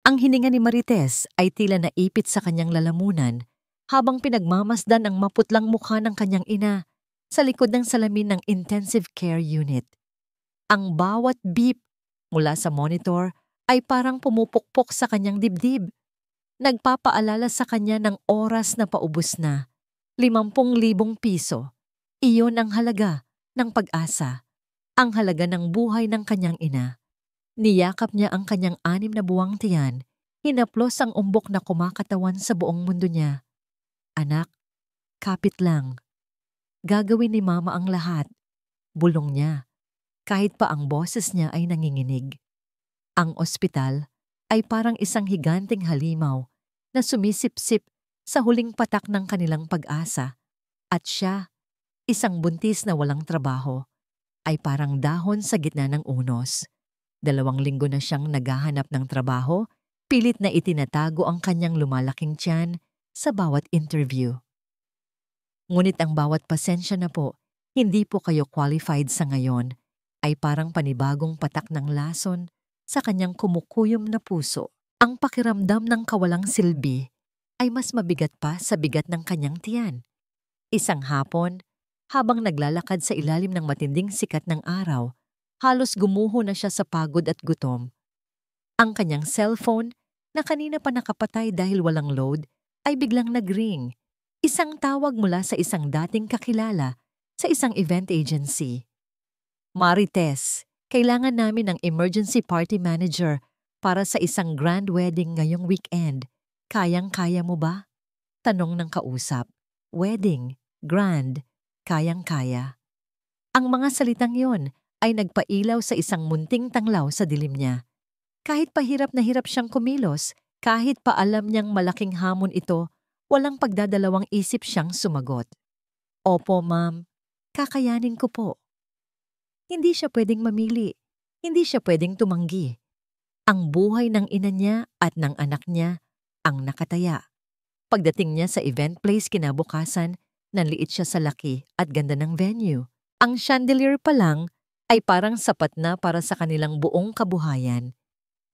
Ang hininga ni Marites ay tila naipit sa kanyang lalamunan habang pinagmamasdan ang maputlang mukha ng kanyang ina sa likod ng salamin ng intensive care unit. Ang bawat beep mula sa monitor ay parang pumupukpok sa kanyang dibdib. Nagpapaalala sa kanya ng oras na paubos na. 50,000 piso. Iyon ang halaga ng pag-asa. Ang halaga ng buhay ng kanyang ina. Niyakap niya ang kanyang 6 na buwang tiyan. Hinaplos ang umbok na kumakatawan sa buong mundo niya. Anak, kapit lang. Gagawin ni Mama ang lahat. Bulong niya. Kahit pa ang boses niya ay nanginginig. Ang ospital ay parang isang higanting halimaw na sumisipsip sa huling patak ng kanilang pag-asa. At siya, isang buntis na walang trabaho, ay parang dahon sa gitna ng unos. 2 linggo na siyang naghahanap ng trabaho, pilit na itinatago ang kanyang lumalaking tiyan sa bawat interview. Ngunit ang bawat pasensya na po, hindi po kayo qualified sa ngayon, ay parang panibagong patak ng lason sa kanyang kumukuyom na puso. Ang pakiramdam ng kawalang silbi ay mas mabigat pa sa bigat ng kanyang tiyan. Isang hapon, habang naglalakad sa ilalim ng matinding sikat ng araw, halos gumuho na siya sa pagod at gutom. Ang kanyang cellphone, na kanina pa nakapatay dahil walang load, ay biglang nag-ring. Isang tawag mula sa isang dating kakilala sa isang event agency. Marites, kailangan namin ng emergency party manager para sa isang grand wedding ngayong weekend. Kayang-kaya mo ba? Tanong ng kausap. Wedding, grand, kayang-kaya. Ang mga salitang yon ay nagpailaw sa isang munting tanglaw sa dilim niya. Kahit pahirap na hirap siyang kumilos, kahit pa alam niyang malaking hamon ito, walang pagdadalawang isip siyang sumagot. Opo, ma'am. Kakayanin ko po. Hindi siya pwedeng mamili. Hindi siya pwedeng tumanggi. Ang buhay ng ina niya at ng anak niya ang nakataya. Pagdating niya sa event place kinabukasan, nanliit siya sa laki at ganda ng venue. Ang chandelier pa lang ay parang sapat na para sa kanilang buong kabuhayan.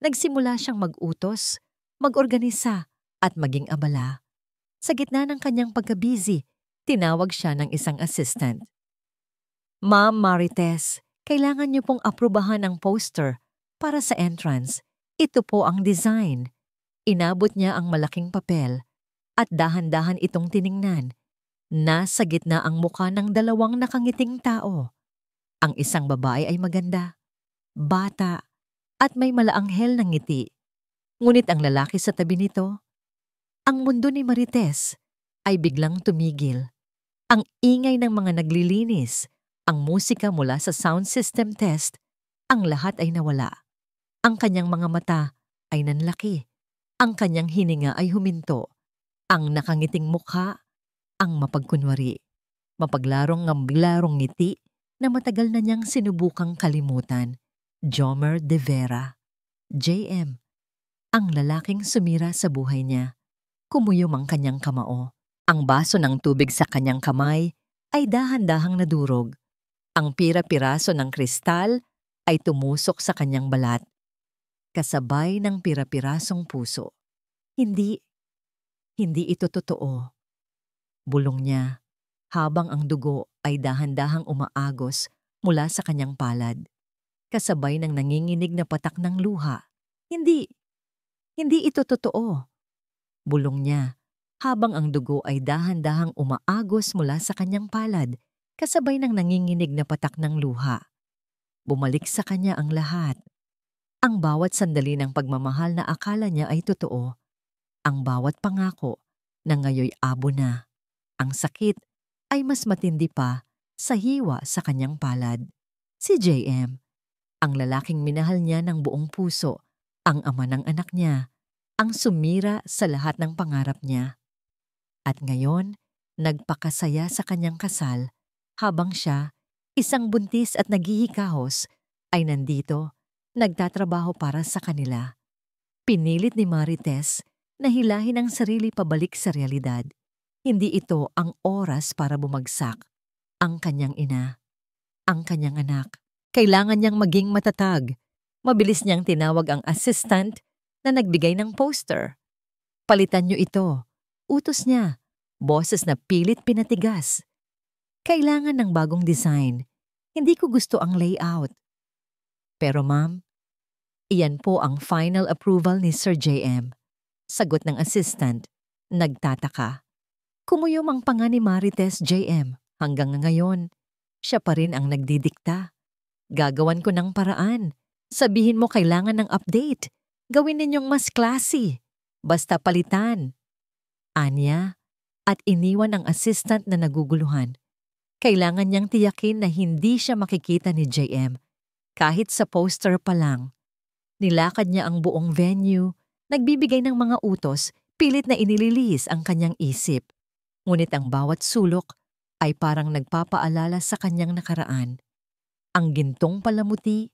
Nagsimula siyang mag-utos, mag-organisa at maging abala. Sa gitna ng kanyang pagka-busy, tinawag siya ng isang assistant. Ma'am Marites, kailangan niyo pong aprubahan ang poster para sa entrance. Ito po ang design. Inabot niya ang malaking papel at dahan-dahan itong tiningnan. Nasa gitna ang mukha ng 2 nakangiting tao. Ang isang babae ay maganda, bata, at may malaanghel ng ngiti. Ngunit ang lalaki sa tabi nito, ang mundo ni Marites ay biglang tumigil. Ang ingay ng mga naglilinis, ang musika mula sa sound system test, ang lahat ay nawala. Ang kanyang mga mata ay nanlaki. Ang kanyang hininga ay huminto. Ang nakangiting mukha, ang mapagkunwari. Mapaglarong ngiti na matagal na niyang sinubukang kalimutan. Jomer de Vera. JM. Ang lalaking sumira sa buhay niya. Kumuyom ang kanyang kamao. Ang baso ng tubig sa kanyang kamay ay dahan-dahang nadurog. Ang pira-piraso ng kristal ay tumusok sa kanyang balat. Kasabay ng pira-pirasong puso. Hindi ito totoo. Bulong niya, habang ang dugo ay dahan-dahang umaagos mula sa kanyang palad. Kasabay ng nanginginig na patak ng luha. Hindi ito totoo. Bulong niya, habang ang dugo ay dahan-dahang umaagos mula sa kanyang palad, kasabay ng nanginginig na patak ng luha. Bumalik sa kanya ang lahat. Ang bawat sandali ng pagmamahal na akala niya ay totoo. Ang bawat pangako na ngayoy abo na. Ang sakit ay mas matindi pa sa hiwa sa kanyang palad. Si JM, ang lalaking minahal niya ng buong puso, ang ama ng anak niya, ang sumira sa lahat ng pangarap niya. At ngayon, nagpakasaya sa kanyang kasal habang siya, isang buntis at naghihikahos, ay nandito, nagtatrabaho para sa kanila. Pinilit ni Marites na hilahin ang sarili pabalik sa realidad. Hindi ito ang oras para bumagsak. Ang kanyang ina, ang kanyang anak. Kailangan niyang maging matatag. Mabilis niyang tinawag ang assistant na nagbigay ng poster. Palitan niyo ito. Utos niya. Boses na pilit pinatigas. Kailangan ng bagong design. Hindi ko gusto ang layout. Pero ma'am, iyan po ang final approval ni Sir JM. Sagot ng assistant. Nagtataka. Kumuyom ang panga ni Marites JM. Hanggang ngayon, siya pa rin ang nagdidikta. Gagawan ko ng paraan. Sabihin mo kailangan ng update. Gawin ninyong mas classy. Basta palitan. Anya, at iniwan ang assistant na naguguluhan. Kailangan niyang tiyakin na hindi siya makikita ni JM. Kahit sa poster pa lang. Nilakad niya ang buong venue, nagbibigay ng mga utos, pilit na inililis ang kanyang isip. Ngunit ang bawat sulok ay parang nagpapaalala sa kanyang nakaraan. Ang gintong palamuti,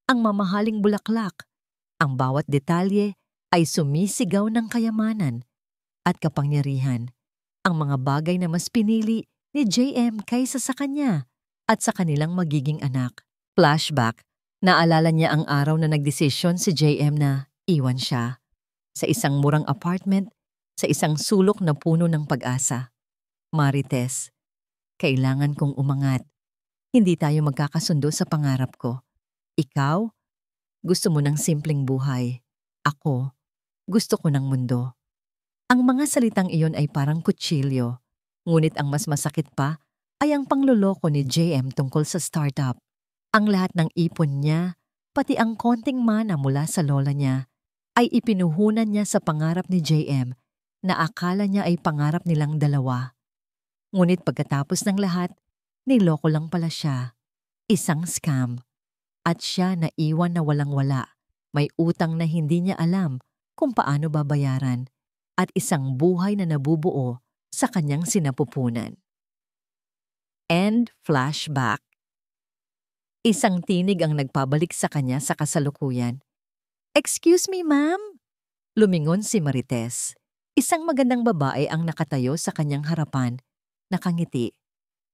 ang mamahaling bulaklak, ang bawat detalye ay sumisigaw ng kayamanan at kapangyarihan. Ang mga bagay na mas pinili ni JM kaysa sa kanya at sa kanilang magiging anak. Flashback, naalala niya ang araw na nagdesisyon si JM na iwan siya. Sa isang murang apartment, sa isang sulok na puno ng pag-asa. Marites, kailangan kong umangat. Hindi tayo magkakasundo sa pangarap ko. Ikaw, gusto mo ng simpleng buhay. Ako, gusto ko ng mundo. Ang mga salitang iyon ay parang kutsilyo. Ngunit ang mas masakit pa ay ang pangloloko ni JM tungkol sa startup. Ang lahat ng ipon niya, pati ang konting mana mula sa lola niya, ay ipinuhunan niya sa pangarap ni JM na akala niya ay pangarap nilang dalawa. Ngunit pagkatapos ng lahat, niloko lang pala siya. Isang scam. At siya naiwan na walang-wala. May utang na hindi niya alam kung paano babayaran. At isang buhay na nabubuo sa kanyang sinapupunan. End flashback. Isang tinig ang nagpabalik sa kanya sa kasalukuyan. "Excuse me, ma'am?" Lumingon si Marites. Isang magandang babae ang nakatayo sa kanyang harapan. Nakangiti.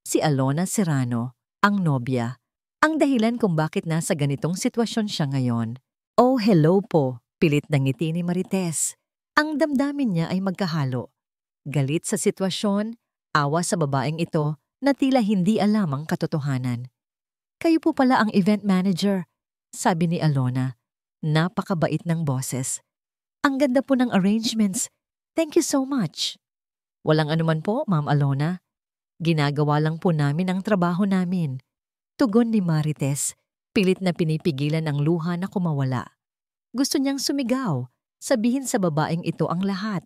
Si Alona Serrano, ang nobya. Ang dahilan kung bakit nasa ganitong sitwasyon siya ngayon. "Oh, hello po," pilit na ngiti ni Marites. Ang damdamin niya ay magkahalo. Galit sa sitwasyon, awa sa babaeng ito na tila hindi alam ang katotohanan. "Kayo po pala ang event manager," sabi ni Alona. Napakabait ng boses. "Ang ganda po ng arrangements. Thank you so much." "Walang anuman po, Ma'am Alona. Ginagawa lang po namin ang trabaho namin." Tugon ni Marites, pilit na pinipigilan ang luha na kumawala. Gusto niyang sumigaw, sabihin sa babaeng ito ang lahat.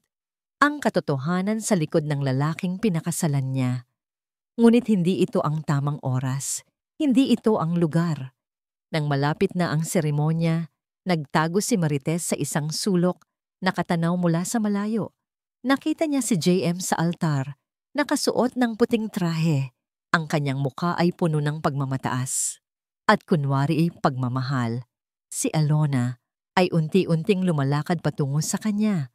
Ang katotohanan sa likod ng lalaking pinakasalan niya. Ngunit hindi ito ang tamang oras. Hindi ito ang lugar. Nang malapit na ang seremonya, nagtago si Marites sa isang sulok, nakatanaw mula sa malayo. Nakita niya si JM sa altar, nakasuot ng puting trahe. Ang kanyang muka ay puno ng pagmamataas. At kunwari ay pagmamahal. Si Alona ay unti-unting lumalakad patungo sa kanya.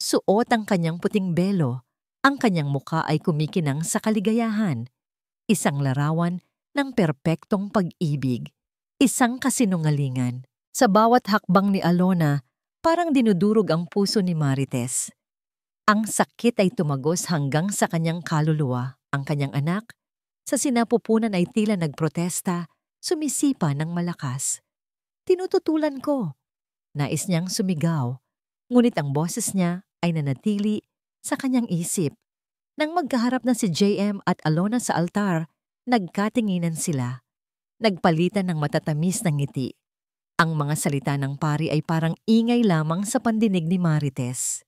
Suot ang kanyang puting belo. Ang kanyang muka ay kumikinang sa kaligayahan. Isang larawan ng perpektong pag-ibig. Isang kasinungalingan. Sa bawat hakbang ni Alona, parang dinudurog ang puso ni Marites. Ang sakit ay tumagos hanggang sa kanyang kaluluwa. Ang kanyang anak, sa sinapupunan ay tila nagprotesta, sumisipa ng malakas. "Tinututulan ko." Nais niyang sumigaw, ngunit ang boses niya ay nanatili sa kanyang isip. Nang magkaharap na si JM at Alona sa altar, nagkatinginan sila. Nagpalitan ng matatamis na ngiti. Ang mga salita ng pari ay parang ingay lamang sa pandinig ni Marites.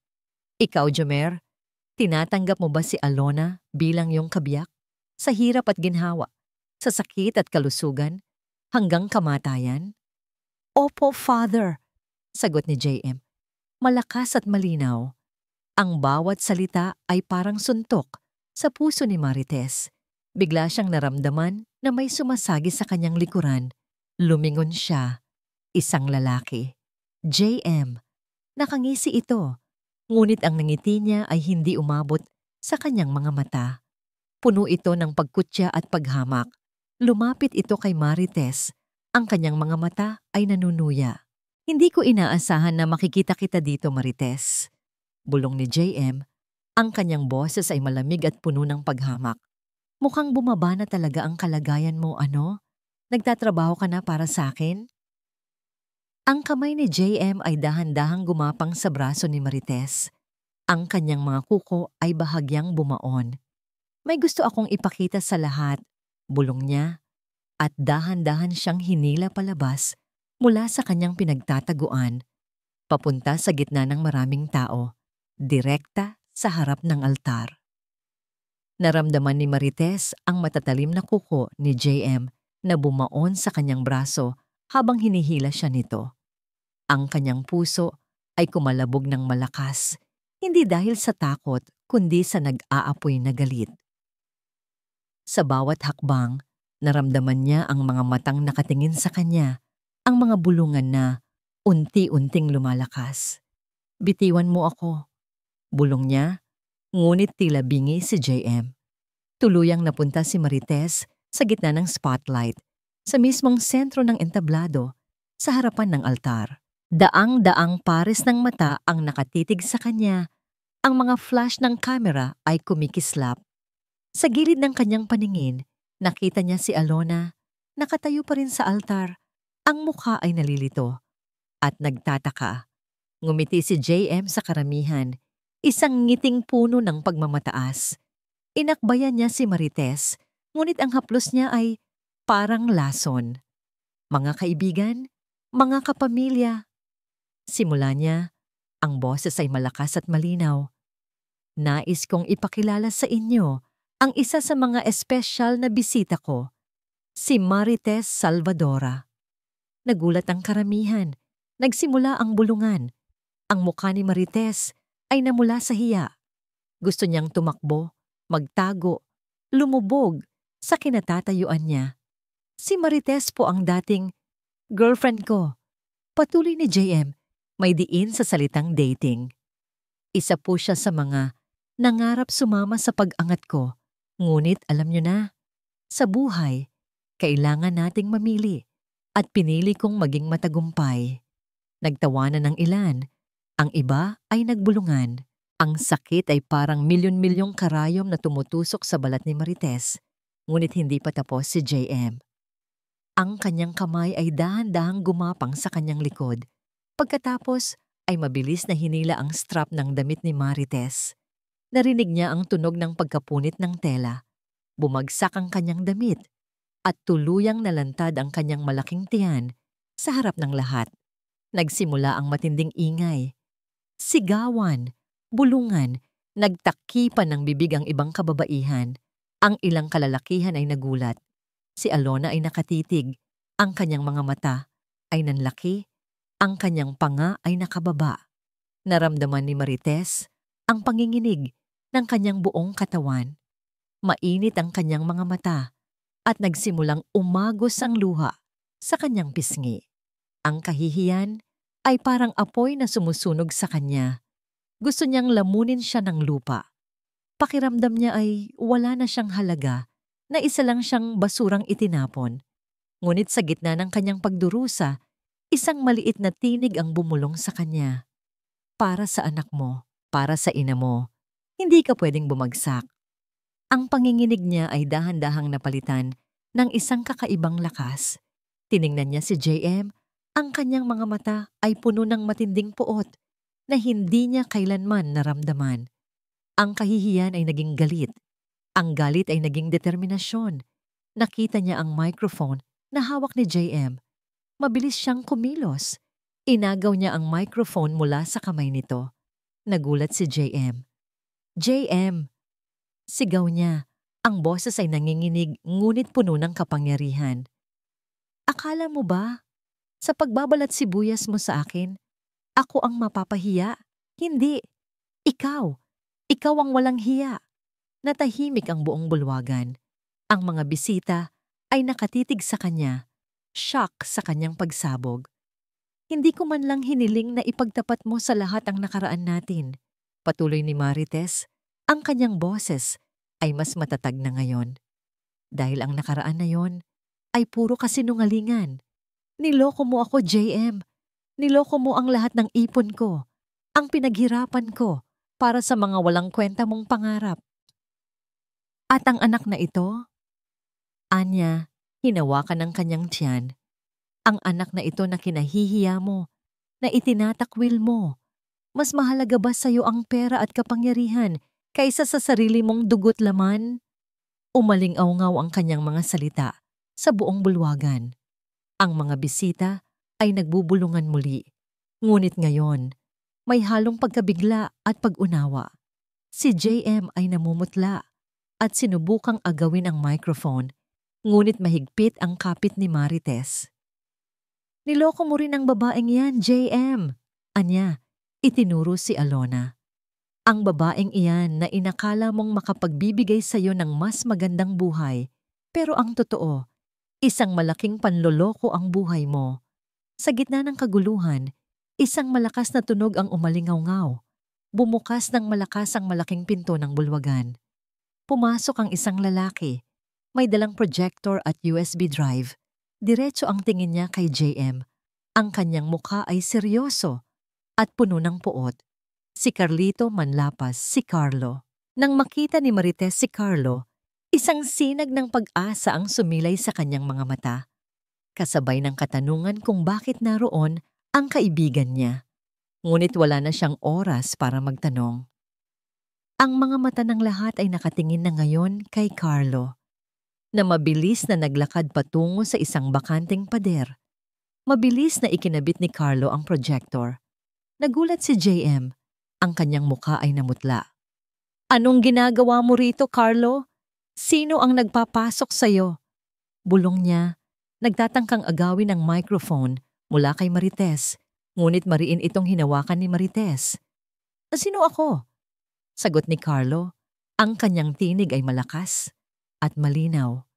"Ikaw, Jomer, tinatanggap mo ba si Alona bilang iyong kabiyak? Sa hirap at ginhawa, sa sakit at kalusugan, hanggang kamatayan?" "Opo, Father," sagot ni JM. Malakas at malinaw. Ang bawat salita ay parang suntok sa puso ni Marites. Bigla siyang naramdaman na may sumasagi sa kanyang likuran. Lumingon siya. Isang lalaki. JM. Nakangisi ito. Ngunit ang nangiti niya ay hindi umabot sa kanyang mga mata. Puno ito ng pagkutya at paghamak. Lumapit ito kay Marites. Ang kanyang mga mata ay nanunuya. Hindi ko inaasahan na makikita kita dito, Marites. Bulong ni JM, ang kanyang boses ay malamig at puno ng paghamak. Mukhang bumaba na talaga ang kalagayan mo, ano? Nagtatrabaho ka na para sa akin? Ang kamay ni JM ay dahan-dahang gumapang sa braso ni Marites. Ang kanyang mga kuko ay bahagyang bumaon. May gusto akong ipakita sa lahat, bulong niya, at dahan-dahan siyang hinila palabas mula sa kanyang pinagtataguan, papunta sa gitna ng maraming tao, direkta sa harap ng altar. Naramdaman ni Marites ang matatalim na kuko ni JM na bumaon sa kanyang braso habang hinihila siya nito. Ang kanyang puso ay kumalabog ng malakas, hindi dahil sa takot kundi sa nag-aapoy na galit. Sa bawat hakbang, naramdaman niya ang mga matang nakatingin sa kanya, ang mga bulungan na unti-unting lumalakas. Bitiwan mo ako, bulong niya, ngunit tila bingi si JM. Tuluyang napunta si Marites sa gitna ng spotlight, sa mismong sentro ng entablado, sa harapan ng altar. Daang-daang pares ng mata ang nakatitig sa kanya. Ang mga flash ng kamera ay kumikislap. Sa gilid ng kanyang paningin, nakita niya si Alona, nakatayo pa rin sa altar. Ang mukha ay nalilito at nagtataka. Ngumiti si JM sa karamihan, isang ngiting puno ng pagmamataas. Inakbayan niya si Marites, ngunit ang haplos niya ay parang lason. Mga kaibigan, mga kapamilya. Simula niya, ang boses ay malakas at malinaw. Nais kong ipakilala sa inyo ang isa sa mga espesyal na bisita ko, si Marites Salvadora. Nagulat ang karamihan. Nagsimula ang bulungan. Ang mukha ni Marites ay namula sa hiya. Gusto niyang tumakbo, magtago, lumubog sa kinatatayuan niya. Si Marites po ang dating girlfriend ko. Patuloy ni JM, may diin sa salitang dating. Isa po siya sa mga nangarap sumama sa pag-angat ko. Ngunit alam niyo na, sa buhay, kailangan nating mamili at pinili kong maging matagumpay. Nagtawanan ng ilan, ang iba ay nagbulungan. Ang sakit ay parang milyon-milyong karayom na tumutusok sa balat ni Marites, ngunit hindi pa tapos si JM. Ang kanyang kamay ay dahan-dahang gumapang sa kanyang likod. Pagkatapos ay mabilis na hinila ang strap ng damit ni Marites. Narinig niya ang tunog ng pagkapunit ng tela. Bumagsak ang kanyang damit at tuluyang nalantad ang kanyang malaking tiyan sa harap ng lahat. Nagsimula ang matinding ingay. Sigawan, bulungan, nagtakipan ng bibig ang ibang kababaihan. Ang ilang kalalakihan ay nagulat. Si Alona ay nakatitig. Ang kanyang mga mata ay nanlaki. Ang kanyang panga ay nakababa. Naramdaman ni Marites ang panginginig ng kanyang buong katawan. Mainit ang kanyang mga mata at nagsimulang umagos ang luha sa kanyang pisngi. Ang kahihiyan ay parang apoy na sumusunog sa kanya. Gusto niyang lamunin siya ng lupa. Pakiramdam niya ay wala na siyang halaga, na isa lang siyang basurang itinapon. Ngunit sa gitna ng kanyang pagdurusa, isang maliit na tinig ang bumulong sa kanya. Para sa anak mo, para sa ina mo, hindi ka pwedeng bumagsak. Ang panginginig niya ay dahan-dahang napalitan ng isang kakaibang lakas. Tiningnan niya si JM, ang kanyang mga mata ay puno ng matinding puot na hindi niya kailanman naramdaman. Ang kahihiyan ay naging galit. Ang galit ay naging determinasyon. Nakita niya ang microphone na hawak ni JM. Mabilis siyang kumilos. Inagaw niya ang microphone mula sa kamay nito. Nagulat si JM. JM! Sigaw niya. Ang boses ay nanginginig ngunit puno ng kapangyarihan. Akala mo ba, sa pagbabalat sibuyas mo sa akin, ako ang mapapahiya? Hindi. Ikaw. Ikaw ang walang hiya. Natahimik ang buong bulwagan. Ang mga bisita ay nakatitig sa kanya, shock sa kanyang pagsabog. Hindi ko man lang hiniling na ipagtapat mo sa lahat ang nakaraan natin. Patuloy ni Marites, ang kanyang boses ay mas matatag na ngayon. Dahil ang nakaraan na yon ay puro kasinungalingan. Niloko mo ako, JM. Niloko mo ang lahat ng ipon ko, ang pinaghirapan ko para sa mga walang kwenta mong pangarap. At ang anak na ito, Anya, hinawakan ng kanyang tiyan. Ang anak na ito na kinahihiya mo, na itinatakwil mo. Mas mahalaga ba sa'yo ang pera at kapangyarihan kaysa sa sarili mong dugo't laman? Umaling-awngaw ang kanyang mga salita sa buong bulwagan. Ang mga bisita ay nagbubulungan muli. Ngunit ngayon, may halong pagkabigla at pag-unawa. Si JM ay namumutla at sinubukang agawin ang microphone, ngunit mahigpit ang kapit ni Marites. Niloko mo rin ang babaeng yan, JM. Anya, itinuro si Alona. Ang babaeng iyan na inakala mong makapagbibigay sa'yo ng mas magandang buhay, pero ang totoo, isang malaking panloloko ang buhay mo. Sa gitna ng kaguluhan, isang malakas na tunog ang umalingaw-ngaw. Bumukas ng malakas ang malaking pinto ng bulwagan. Pumasok ang isang lalaki. May dalang projector at USB drive. Diretso ang tingin niya kay JM. Ang kanyang mukha ay seryoso at puno ng puot. Si Carlito Manlapas, si Carlo. Nang makita ni Marites si Carlo, isang sinag ng pag-asa ang sumilay sa kanyang mga mata. Kasabay ng katanungan kung bakit naroon ang kaibigan niya. Ngunit wala na siyang oras para magtanong. Ang mga mata ng lahat ay nakatingin na ngayon kay Carlo, na mabilis na naglakad patungo sa isang bakanteng pader. Mabilis na ikinabit ni Carlo ang projector. Nagulat si JM. Ang kanyang mukha ay namutla. Anong ginagawa mo rito, Carlo? Sino ang nagpapasok sa'yo? Bulong niya, nagtatangkang agawin ang microphone mula kay Marites, ngunit mariin itong hinawakan ni Marites. Sino ako? Sagot ni Carlo. Ang kanyang tinig ay malakas at malinaw.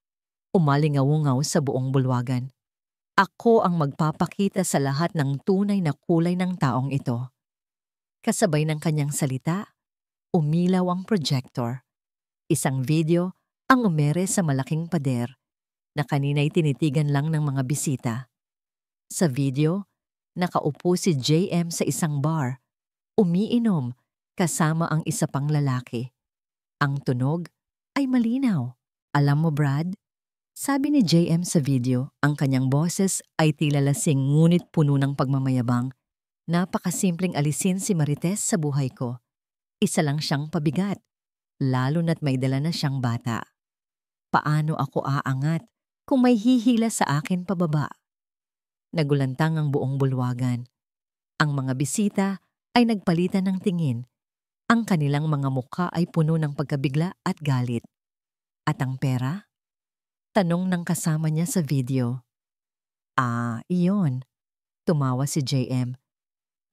Umalingaw-ngaw sa buong bulwagan. Ako ang magpapakita sa lahat ng tunay na kulay ng taong ito. Kasabay ng kanyang salita, umilaw ang projector. Isang video ang umere sa malaking pader na kanina'y tinitigan lang ng mga bisita. Sa video, nakaupo si JM sa isang bar, umiinom kasama ang isa pang lalaki. Ang tunog ay malinaw. Alam mo, Brad? Sabi ni JM sa video, ang kanyang boses ay tila lasing ngunit puno ng pagmamayabang. Napakasimpleng alisin si Marites sa buhay ko. Isa lang siyang pabigat, lalo na't may dala na siyang bata. Paano ako aangat kung may hihila sa akin pababa? Nagulantang ang buong bulwagan. Ang mga bisita ay nagpalitan ng tingin. Ang kanilang mga mukha ay puno ng pagkabigla at galit. At ang pera? Tanong ng kasama niya sa video. Iyon. Tumawa si JM.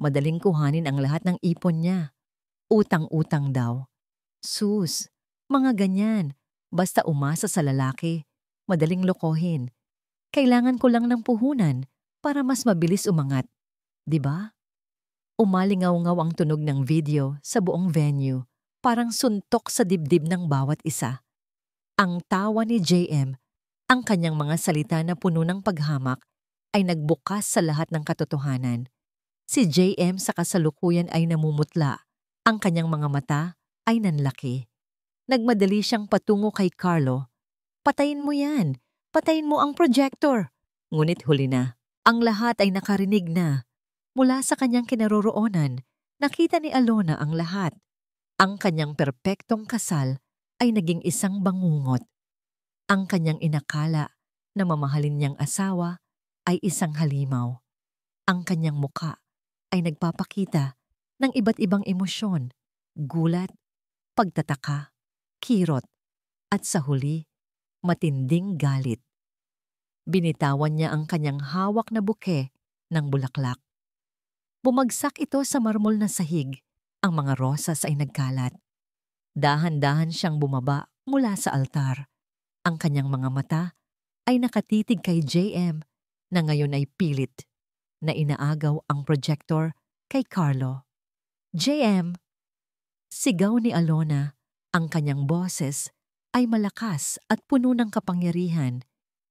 Madaling kuhanin ang lahat ng ipon niya. Utang-utang daw. Sus, mga ganyan. Basta umasa sa lalaki. Madaling lokohin. Kailangan ko lang ng puhunan para mas mabilis umangat. 'Di ba? Umalingaw-ngaw ang tunog ng video sa buong venue, parang suntok sa dibdib ng bawat isa. Ang tawa ni JM, ang kanyang mga salita na puno ng paghamak, ay nagbukas sa lahat ng katotohanan. Si JM sa kasalukuyan ay namumutla. Ang kanyang mga mata ay nanlaki. Nagmadali siyang patungo kay Carlo. Patayin mo yan! Patayin mo ang projector! Ngunit huli na. Ang lahat ay nakarinig na. Mula sa kanyang kinaroroonan, nakita ni Alona ang lahat. Ang kanyang perpektong kasal ay naging isang bangungot. Ang kanyang inakala na mamahalin niyang asawa ay isang halimaw. Ang kanyang muka ay nagpapakita ng iba't ibang emosyon, gulat, pagtataka, kirot, at sa huli, matinding galit. Binitawan niya ang kanyang hawak na buke ng bulaklak. Bumagsak ito sa marmol na sahig. Ang mga rosas ay nagkalat. Dahan-dahan siyang bumaba mula sa altar. Ang kanyang mga mata ay nakatitig kay JM na ngayon ay pilit na inaagaw ang projector kay Carlo. JM! Sigaw ni Alona. Ang kanyang boses ay malakas at puno ng kapangyarihan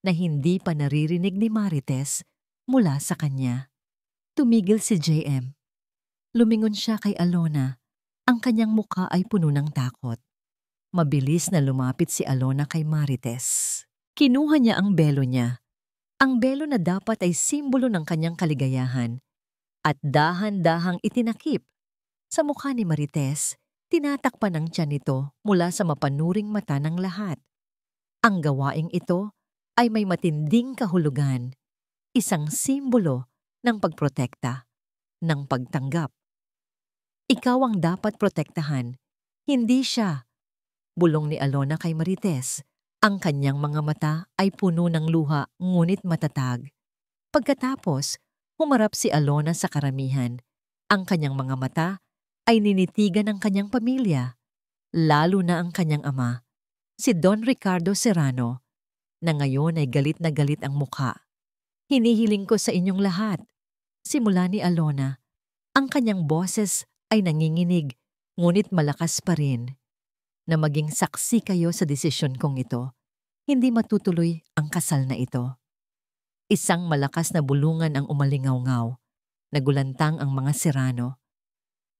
na hindi pa naririnig ni Marites mula sa kanya. Tumigil si JM. Lumingon siya kay Alona. Ang kanyang mukha ay puno ng takot. Mabilis na lumapit si Alona kay Marites. Kinuha niya ang belo niya. Ang belo na dapat ay simbolo ng kanyang kaligayahan. At dahan-dahang itinakip. Sa mukha ni Marites, tinatakpan ng tiyan nito mula sa mapanuring mata ng lahat. Ang gawaing ito ay may matinding kahulugan. Isang simbolo ng pagprotekta, ng pagtanggap. Ikaw ang dapat protektahan, hindi siya. Bulong ni Alona kay Marites. Ang kanyang mga mata ay puno ng luha ngunit matatag. Pagkatapos, humarap si Alona sa karamihan. Ang kanyang mga mata ay ninitigan ng kanyang pamilya, lalo na ang kanyang ama, si Don Ricardo Serrano, na ngayon ay galit na galit ang mukha. Hinihiling ko sa inyong lahat, simula ni Alona, ang kanyang boses ay nanginginig, ngunit malakas pa rin, na maging saksi kayo sa desisyon kong ito. Hindi matutuloy ang kasal na ito. Isang malakas na bulungan ang umalingaw-ngaw, nagulantang ang mga Serrano.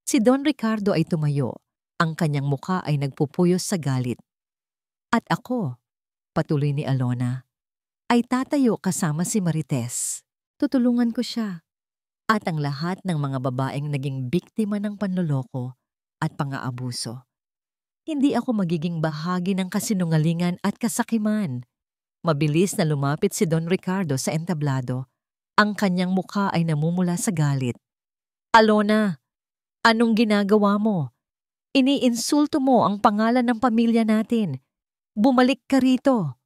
Si Don Ricardo ay tumayo, ang kanyang mukha ay nagpupuyos sa galit. At ako, patuloy ni Alona, ay tatayo kasama si Marites. Tutulungan ko siya. At ang lahat ng mga babaeng naging biktima ng panloloko at pang-aabuso. Hindi ako magiging bahagi ng kasinungalingan at kasakiman. Mabilis na lumapit si Don Ricardo sa entablado. Ang kanyang mukha ay namumula sa galit. Alona, anong ginagawa mo? Iniinsulto mo ang pangalan ng pamilya natin. Bumalik ka rito.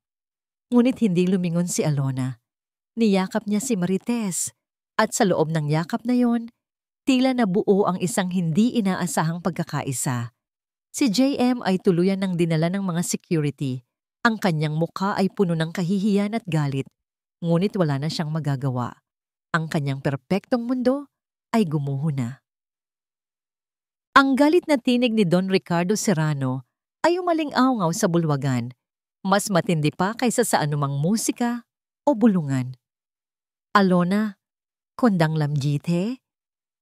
Ngunit hindi lumingon si Alona. Niyakap niya si Marites. At sa loob ng yakap na yon, tila nabuo ang isang hindi inaasahang pagkakaisa. Si JM ay tuluyan ng dinala ng mga security. Ang kanyang mukha ay puno ng kahihiyan at galit, ngunit wala na siyang magagawa. Ang kanyang perpektong mundo ay gumuho na. Ang galit na tinig ni Don Ricardo Serrano ay umaling-awngaw sa bulwagan, mas matindi pa kaysa sa anumang musika o bulungan. Alona, Kondang Lamjite,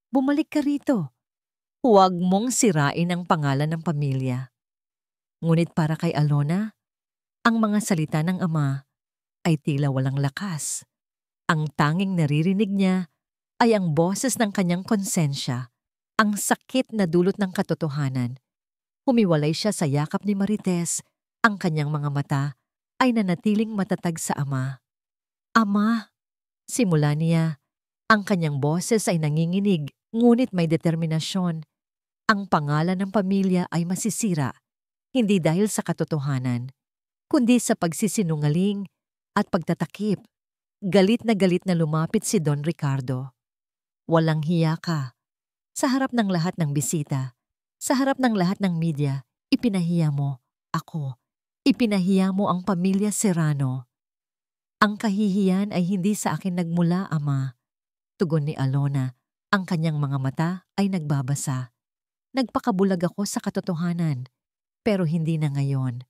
bumalik ka rito. Huwag mong sirain ang pangalan ng pamilya. Ngunit para kay Alona, ang mga salita ng ama ay tila walang lakas. Ang tanging naririnig niya ay ang boses ng kanyang konsensya, ang sakit na dulot ng katotohanan. Humiwalay siya sa yakap ni Marites, ang kanyang mga mata ay nanatiling matatag sa ama. Ama, simula niya. Ang kanyang boses ay nanginginig, ngunit may determinasyon. Ang pangalan ng pamilya ay masisira, hindi dahil sa katotohanan, kundi sa pagsisinungaling at pagtatakip. Galit na lumapit si Don Ricardo. Walang hiya ka. Sa harap ng lahat ng bisita, sa harap ng lahat ng media, ipinahiya mo ako. Ipinahiya mo ang pamilya Serrano. Ang kahihiyan ay hindi sa akin nagmula, ama. Tugon ni Alona, ang kanyang mga mata ay nagbabasa. Nagpakabulag ako sa katotohanan, pero hindi na ngayon.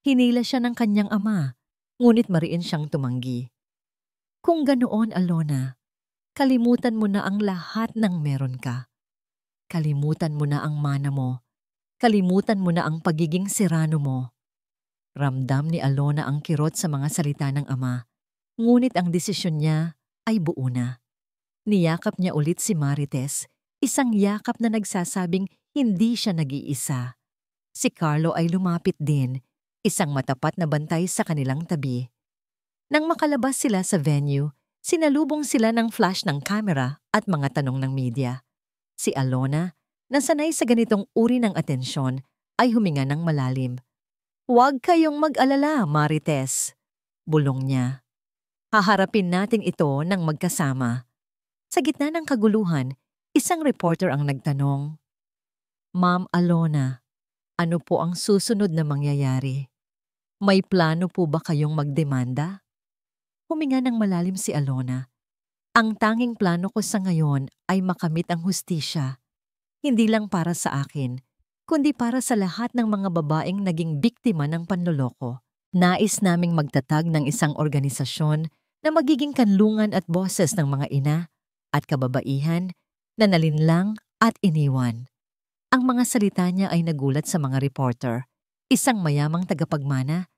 Hinila siya ng kanyang ama, ngunit mariin siyang tumanggi. Kung ganoon, Alona, kalimutan mo na ang lahat ng meron ka. Kalimutan mo na ang mana mo. Kalimutan mo na ang pagiging Serrano mo. Ramdam ni Alona ang kirot sa mga salita ng ama, ngunit ang desisyon niya ay buo na. Niyakap niya ulit si Marites, isang yakap na nagsasabing hindi siya nag-iisa. Si Carlo ay lumapit din, isang matapat na bantay sa kanilang tabi. Nang makalabas sila sa venue, sinalubong sila ng flash ng camera at mga tanong ng media. Si Alona, na sanay sa ganitong uri ng atensyon, ay huminga ng malalim. Huwag kayong mag-alala, Marites, bulong niya. Haharapin natin ito ng magkasama. Sa gitna ng kaguluhan, isang reporter ang nagtanong, Ma'am Alona, ano po ang susunod na mangyayari? May plano po ba kayong magdemanda? Huminga ng malalim si Alona. Ang tanging plano ko sa ngayon ay makamit ang hustisya. Hindi lang para sa akin, kundi para sa lahat ng mga babaeng naging biktima ng panloloko. Nais naming magtatag ng isang organisasyon na magiging kanlungan at boses ng mga ina, at kababaihan na nalinlang at iniwan. Ang mga salita niya ay nagulat sa mga reporter. Isang mayamang tagapagmana,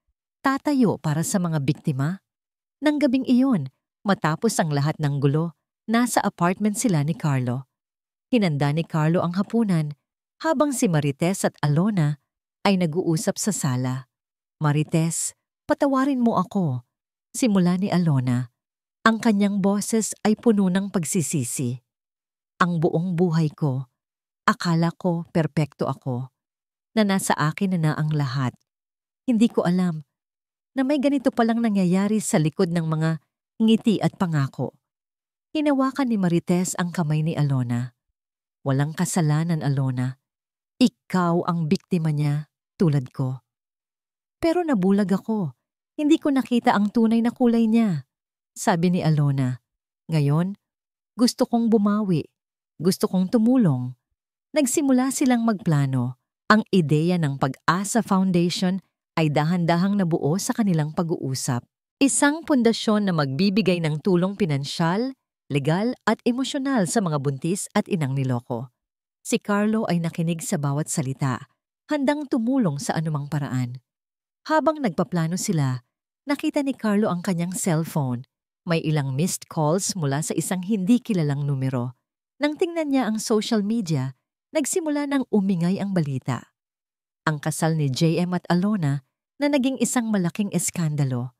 tatayo para sa mga biktima. Nang gabing iyon, matapos ang lahat ng gulo, nasa apartment sila ni Carlo. Hinanda ni Carlo ang hapunan habang si Marites at Alona ay nag-uusap sa sala. "Marites, patawarin mo ako," simula ni Alona. Ang kanyang boses ay puno ng pagsisisi. "Ang buong buhay ko, akala ko perpekto ako, na nasa akin na ang lahat. Hindi ko alam na may ganito palang nangyayari sa likod ng mga ngiti at pangako." Hinawakan ni Marites ang kamay ni Alona. "Walang kasalanan, Alona. Ikaw ang biktima niya, tulad ko." "Pero nabulag ako. Hindi ko nakita ang tunay na kulay niya," sabi ni Alona. "Ngayon, gusto kong bumawi. Gusto kong tumulong." Nagsimula silang magplano. Ang ideya ng Pag-asa Foundation ay dahan-dahang nabuo sa kanilang pag-uusap. Isang pundasyon na magbibigay ng tulong pinansyal, legal at emosyonal sa mga buntis at inang niloko. Si Carlo ay nakinig sa bawat salita, handang tumulong sa anumang paraan. Habang nagpaplano sila, nakita ni Carlo ang kanyang cellphone. May ilang missed calls mula sa isang hindi kilalang numero. Nang tingnan niya ang social media, nagsimula ng umingay ang balita. Ang kasal ni JM at Alona na naging isang malaking eskandalo.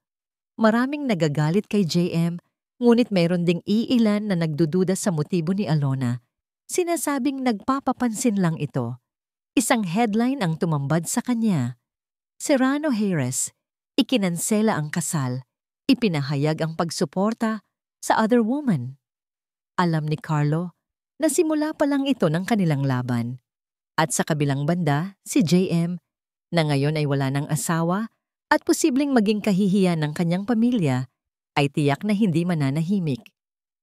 Maraming nagagalit kay JM, ngunit mayroon ding iilan na nagdududa sa motibo ni Alona. Sinasabing nagpapapansin lang ito. Isang headline ang tumambad sa kanya. Serrano Harris, ikinansela ang kasal, ipinahayag ang pagsuporta sa other woman. Alam ni Carlo na simula pa lang ito ng kanilang laban. At sa kabilang banda, si JM, na ngayon ay wala ng asawa at posibleng maging kahihiyan ng kanyang pamilya, ay tiyak na hindi mananahimik.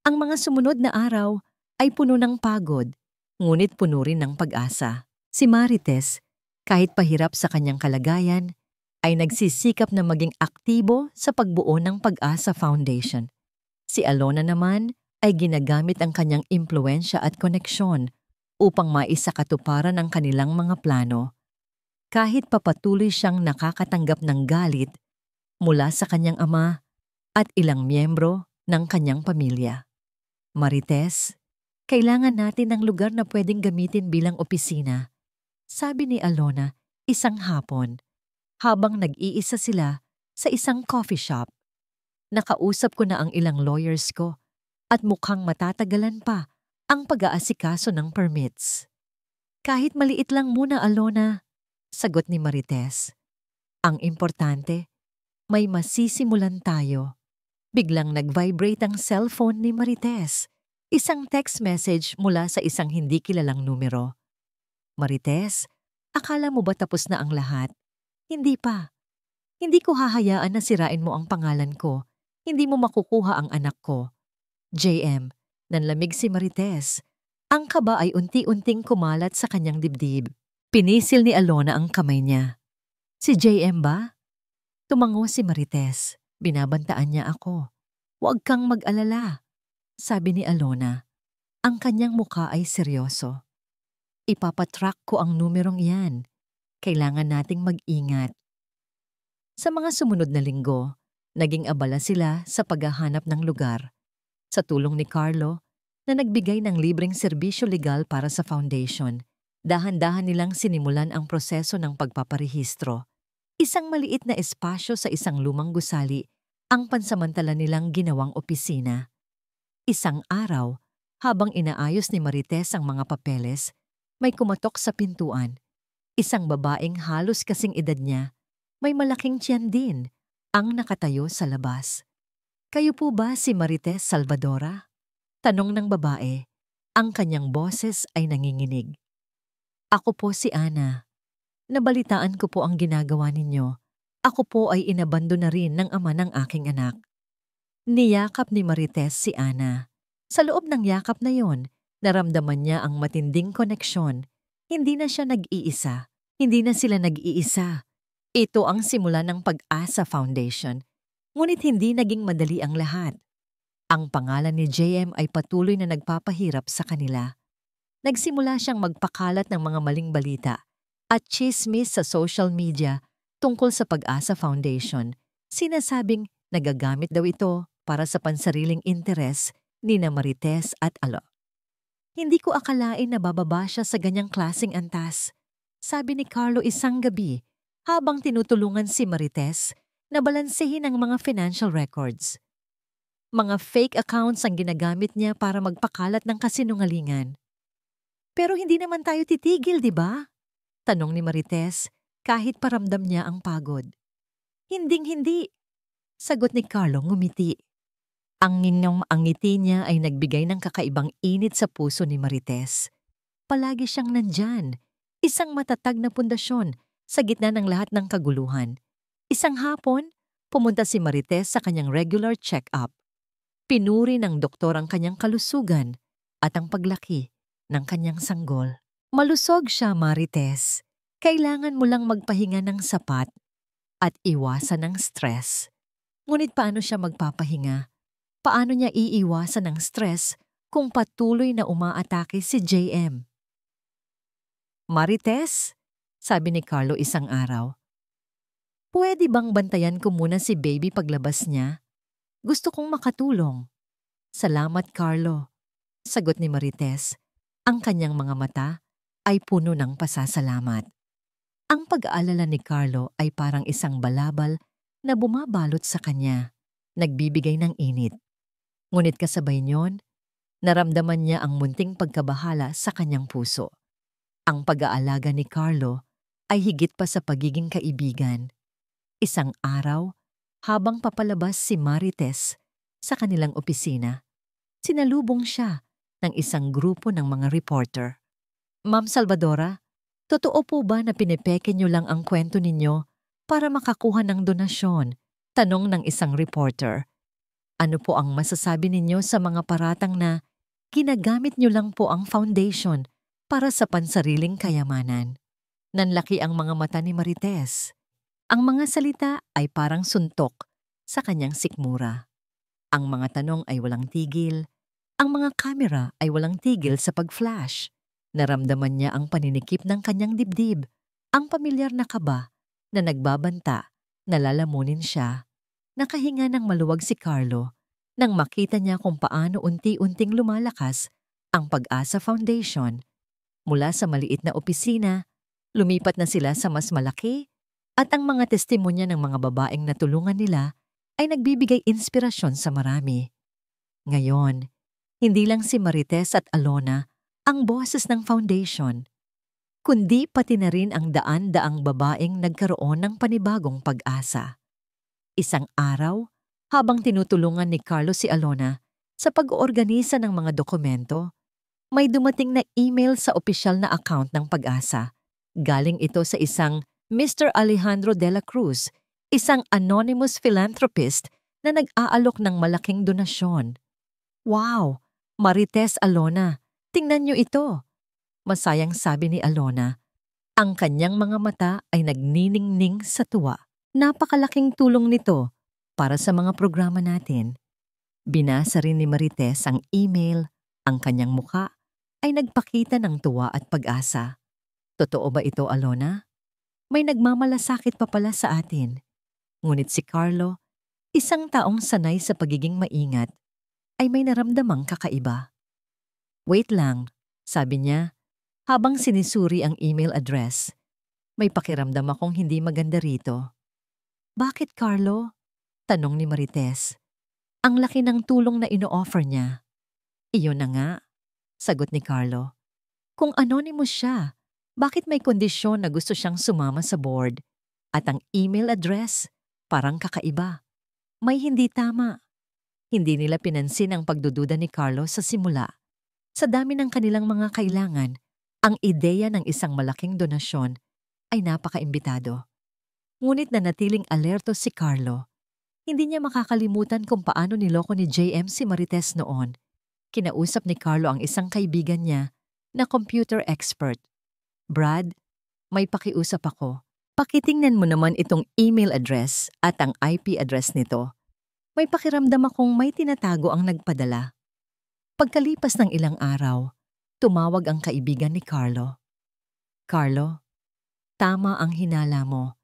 Ang mga sumunod na araw ay puno ng pagod, ngunit puno rin ng pag-asa. Si Marites, kahit pahirap sa kanyang kalagayan, ay nagsisikap na maging aktibo sa pagbuo ng Pag-asa Foundation. Si Alona naman ay ginagamit ang kanyang impluwensya at koneksyon upang maisakatuparan ang kanilang mga plano. Kahit papatuloy siyang nakakatanggap ng galit mula sa kanyang ama at ilang miyembro ng kanyang pamilya. "Marites, kailangan natin ng lugar na pwedeng gamitin bilang opisina," sabi ni Alona isang hapon habang nag-iisa sila sa isang coffee shop. "Nakausap ko na ang ilang lawyers ko at mukhang matatagalan pa ang pag-aasikaso ng permits." "Kahit maliit lang muna, Alona," sagot ni Marites. "Ang importante, may masisimulan tayo." Biglang nag-vibrate ang cellphone ni Marites. Isang text message mula sa isang hindi kilalang numero. "Marites, akala mo ba tapos na ang lahat?" "Hindi pa. Hindi ko hahayaan na sirain mo ang pangalan ko. Hindi mo makukuha ang anak ko." "JM," nanlamig si Marites. Ang kaba ay unti-unting kumalat sa kanyang dibdib. Pinisil ni Alona ang kamay niya. "Si JM ba?" Tumango si Marites. Binabantaan niya ako. "Huwag kang mag-alala," sabi ni Alona. Ang kanyang muka ay seryoso. "Ipapatrack ko ang numerong iyan. Kailangan nating mag-ingat." Sa mga sumunod na linggo, naging abala sila sa paghahanap ng lugar. Sa tulong ni Carlo, na nagbigay ng libreng serbisyo legal para sa foundation, dahan-dahan nilang sinimulan ang proseso ng pagpaparehistro. Isang maliit na espasyo sa isang lumang gusali ang pansamantala nilang ginawang opisina. Isang araw, habang inaayos ni Marites ang mga papeles, may kumatok sa pintuan. Isang babaeng halos kasing edad niya, may malaking tiyan din, ang nakatayo sa labas. "Kayo po ba si Marites Salvadora?" tanong ng babae. Ang kanyang boses ay nanginginig. "Ako po si Ana. Nabalitaan ko po ang ginagawa ninyo. Ako po ay inabando na rin ng ama ng aking anak." Niyakap ni Marites si Ana. Sa loob ng yakap na yon, naramdaman niya ang matinding koneksyon. Hindi na siya nag-iisa. Hindi na sila nag-iisa. Ito ang simula ng Pag-asa Foundation. Ngunit hindi naging madali ang lahat. Ang pangalan ni JM ay patuloy na nagpapahirap sa kanila. Nagsimula siyang magpakalat ng mga maling balita at chismis sa social media tungkol sa Pag-asa Foundation. Sinasabing nagagamit daw ito para sa pansariling interes ni na Marites at Alo. Hindi ko akalain na bababa siya sa ganyang klaseng antas, sabi ni Carlo isang gabi habang tinutulungan si Marites na balansehin ang mga financial records. Mga fake accounts ang ginagamit niya para magpakalat ng kasinungalingan. Pero hindi naman tayo titigil, di ba? Tanong ni Marites kahit paramdam niya ang pagod. Hinding-hindi, sagot ni Carlo ngumiti. Ang ngiti niya ay nagbigay ng kakaibang init sa puso ni Marites. Palagi siyang nandyan, isang matatag na pundasyon sa gitna ng lahat ng kaguluhan. Isang hapon, pumunta si Marites sa kanyang regular check-up. Pinuri ng doktor ang kanyang kalusugan at ang paglaki ng kanyang sanggol. Malusog siya, Marites. Kailangan mo lang magpahinga ng sapat at iwasan ng stress. Ngunit paano siya magpapahinga? Paano niya iiwasan ng stress kung patuloy na umaatake si JM? Marites, sabi ni Carlo isang araw, pwede bang bantayan ko muna si baby paglabas niya? Gusto kong makatulong. Salamat, Carlo, sagot ni Marites. Ang kanyang mga mata ay puno ng pasasalamat. Ang pag-aalala ni Carlo ay parang isang balabal na bumabalot sa kanya, nagbibigay ng init. Ngunit kasabay niyon, naramdaman niya ang munting pagkabahala sa kanyang puso. Ang pag-aalaga ni Carlo ay higit pa sa pagiging kaibigan. Isang araw, habang papalabas si Marites sa kanilang opisina, sinalubong siya ng isang grupo ng mga reporter. Ma'am Salvadora, totoo po ba na pinepeke niyo lang ang kwento ninyo para makakuha ng donasyon? Tanong ng isang reporter. Ano po ang masasabi ninyo sa mga paratang na ginagamit niyo lang po ang foundation para sa pansariling kayamanan? Nanlaki ang mga mata ni Marites. Ang mga salita ay parang suntok sa kanyang sikmura. Ang mga tanong ay walang tigil. Ang mga kamera ay walang tigil sa pag-flash. Naramdaman niya ang paninikip ng kanyang dibdib, ang pamilyar na kaba na nagbabanta na lalamunin siya. Nakahinga ng maluwag si Carlo nang makita niya kung paano unti-unting lumalakas ang Pag-asa Foundation. Mula sa maliit na opisina, lumipat na sila sa mas malaki at ang mga testimonya ng mga babaeng natulungan nila ay nagbibigay inspirasyon sa marami. Ngayon, hindi lang si Marites at Alona ang boses ng foundation, kundi pati na rin ang daan-daang babaeng nagkaroon ng panibagong pag-asa. Isang araw, habang tinutulungan ni Carlos si Alona sa pag-oorganisa ng mga dokumento, may dumating na email sa opisyal na account ng Pag-asa. Galing ito sa isang Mr. Alejandro de la Cruz, isang anonymous philanthropist na nag-aalok ng malaking donasyon. Wow! Marites, Alona, tingnan niyo ito! Masayang sabi ni Alona. Ang kanyang mga mata ay nagniningning sa tuwa. Napakalaking tulong nito para sa mga programa natin. Binasa rin ni Marites ang email. Ang kanyang muka ay nagpakita ng tuwa at pag-asa. Totoo ba ito, Alona? May nagmamalasakit pa pala sa atin. Ngunit si Carlo, isang taong sanay sa pagiging maingat, ay may naramdamang kakaiba. Wait lang, sabi niya, habang sinisuri ang email address. May pakiramdam akong hindi maganda rito. Bakit, Carlo? Tanong ni Marites. Ang laki ng tulong na ino-offer niya. Iyon na nga, sagot ni Carlo. Kung anonymous siya, bakit may kondisyon na gusto siyang sumama sa board? At ang email address, parang kakaiba. May hindi tama. Hindi nila pinansin ang pagdududa ni Carlo sa simula. Sa dami ng kanilang mga kailangan, ang ideya ng isang malaking donasyon ay napakaimbitado. Ngunit nanatiling alerto si Carlo. Hindi niya makakalimutan kung paano niloko ni JM si Marites noon. Kinausap ni Carlo ang isang kaibigan niya na computer expert. Brad, may pakiusap ako. Pakitingnan mo naman itong email address at ang IP address nito. May pakiramdam akong may tinatago ang nagpadala. Pagkalipas ng ilang araw, tumawag ang kaibigan ni Carlo. Carlo, tama ang hinala mo.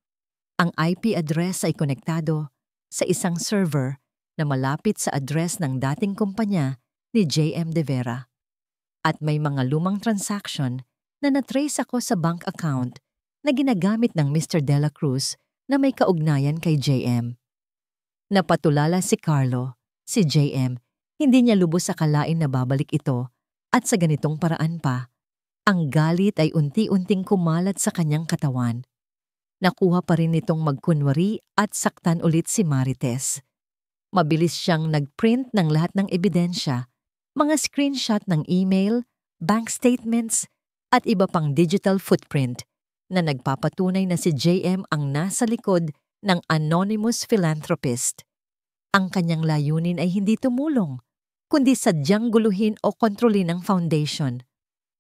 Ang IP address ay konektado sa isang server na malapit sa address ng dating kumpanya ni JM De Vera. At may mga lumang transaction na natrace ako sa bank account na ginagamit ng Mr. De La Cruz na may kaugnayan kay JM. Napatulala si Carlo, si JM, hindi niya lubos akalain na babalik ito at sa ganitong paraan pa. Ang galit ay unti-unting kumalat sa kanyang katawan. Nakuha pa rin nitong magkunwari at saktan ulit si Marites. Mabilis siyang nagprint ng lahat ng ebidensya, mga screenshot ng email, bank statements, at iba pang digital footprint na nagpapatunay na si JM ang nasa likod ng anonymous philanthropist. Ang kanyang layunin ay hindi tumulong, kundi sadyang guluhin o kontrolin ang foundation,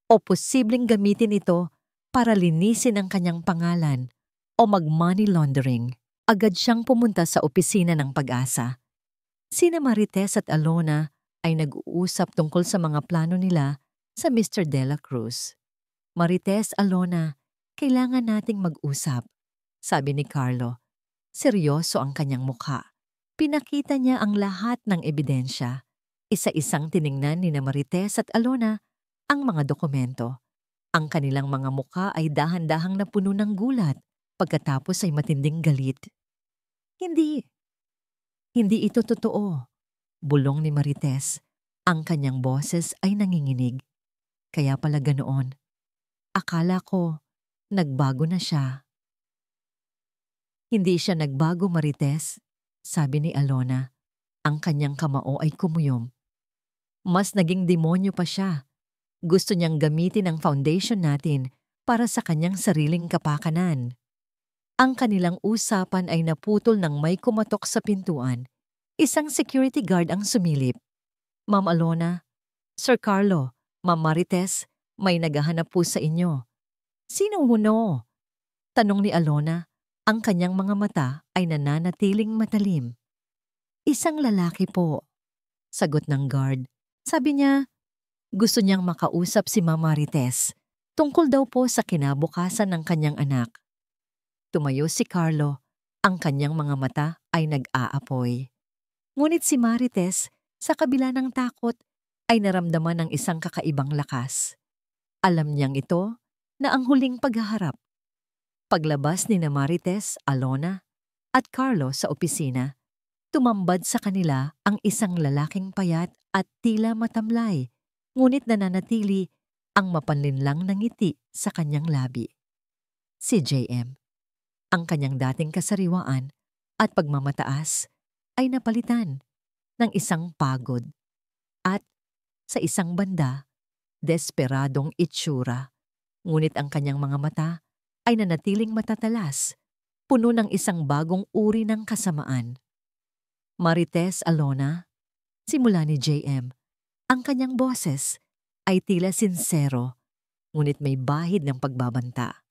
o posibleng gamitin ito para linisin ang kanyang pangalan o mag-money laundering. Agad siyang pumunta sa opisina ng Pag-asa. Sina Marites at Alona ay nag-uusap tungkol sa mga plano nila sa Mr. De La Cruz. Marites, Alona, kailangan nating mag-usap, sabi ni Carlo. Seryoso ang kanyang mukha. Pinakita niya ang lahat ng ebidensya. Isa-isang tiningnan ni Marites at Alona ang mga dokumento. Ang kanilang mga mukha ay dahan-dahang napuno ng gulat, pagkatapos ay matinding galit. Hindi ito totoo, bulong ni Marites. Ang kanyang boses ay nanginginig. Kaya pala ganoon. Akala ko, nagbago na siya. Hindi siya nagbago, Marites, sabi ni Alona. Ang kanyang kamao ay kumuyom. Mas naging demonyo pa siya. Gusto niyang gamitin ang foundation natin para sa kanyang sariling kapakanan. Ang kanilang usapan ay naputol nang may kumatok sa pintuan. Isang security guard ang sumilip. Ma'am Alona, Sir Carlo, Ma'am Marites, may naghahanap po sa inyo. Sinong huno? Tanong ni Alona. Ang kanyang mga mata ay nananatiling matalim. Isang lalaki po, sagot ng guard. Sabi niya, gusto niyang makausap si Ma'am Marites. Tungkol daw po sa kinabukasan ng kanyang anak. Tumayo si Carlo. Ang kanyang mga mata ay nag-aapoy. Ngunit si Marites, sa kabila ng takot, ay naramdaman ng isang kakaibang lakas. Alam niyang ito na ang huling paghaharap. Paglabas ni Marites, Alona, at Carlo sa opisina, tumambad sa kanila ang isang lalaking payat at tila matamlay, ngunit nananatili ang mapanlinlang na ngiti sa kanyang labi. Si JM. Ang kanyang dating kasariwaan at pagmamataas ay napalitan ng isang pagod at sa isang banda, desperadong itsura. Ngunit ang kanyang mga mata ay nanatiling matatalas, puno ng isang bagong uri ng kasamaan. Marites, Alona, simula ni JM, ang kanyang boses ay tila sinsero, ngunit may bahid ng pagbabanta.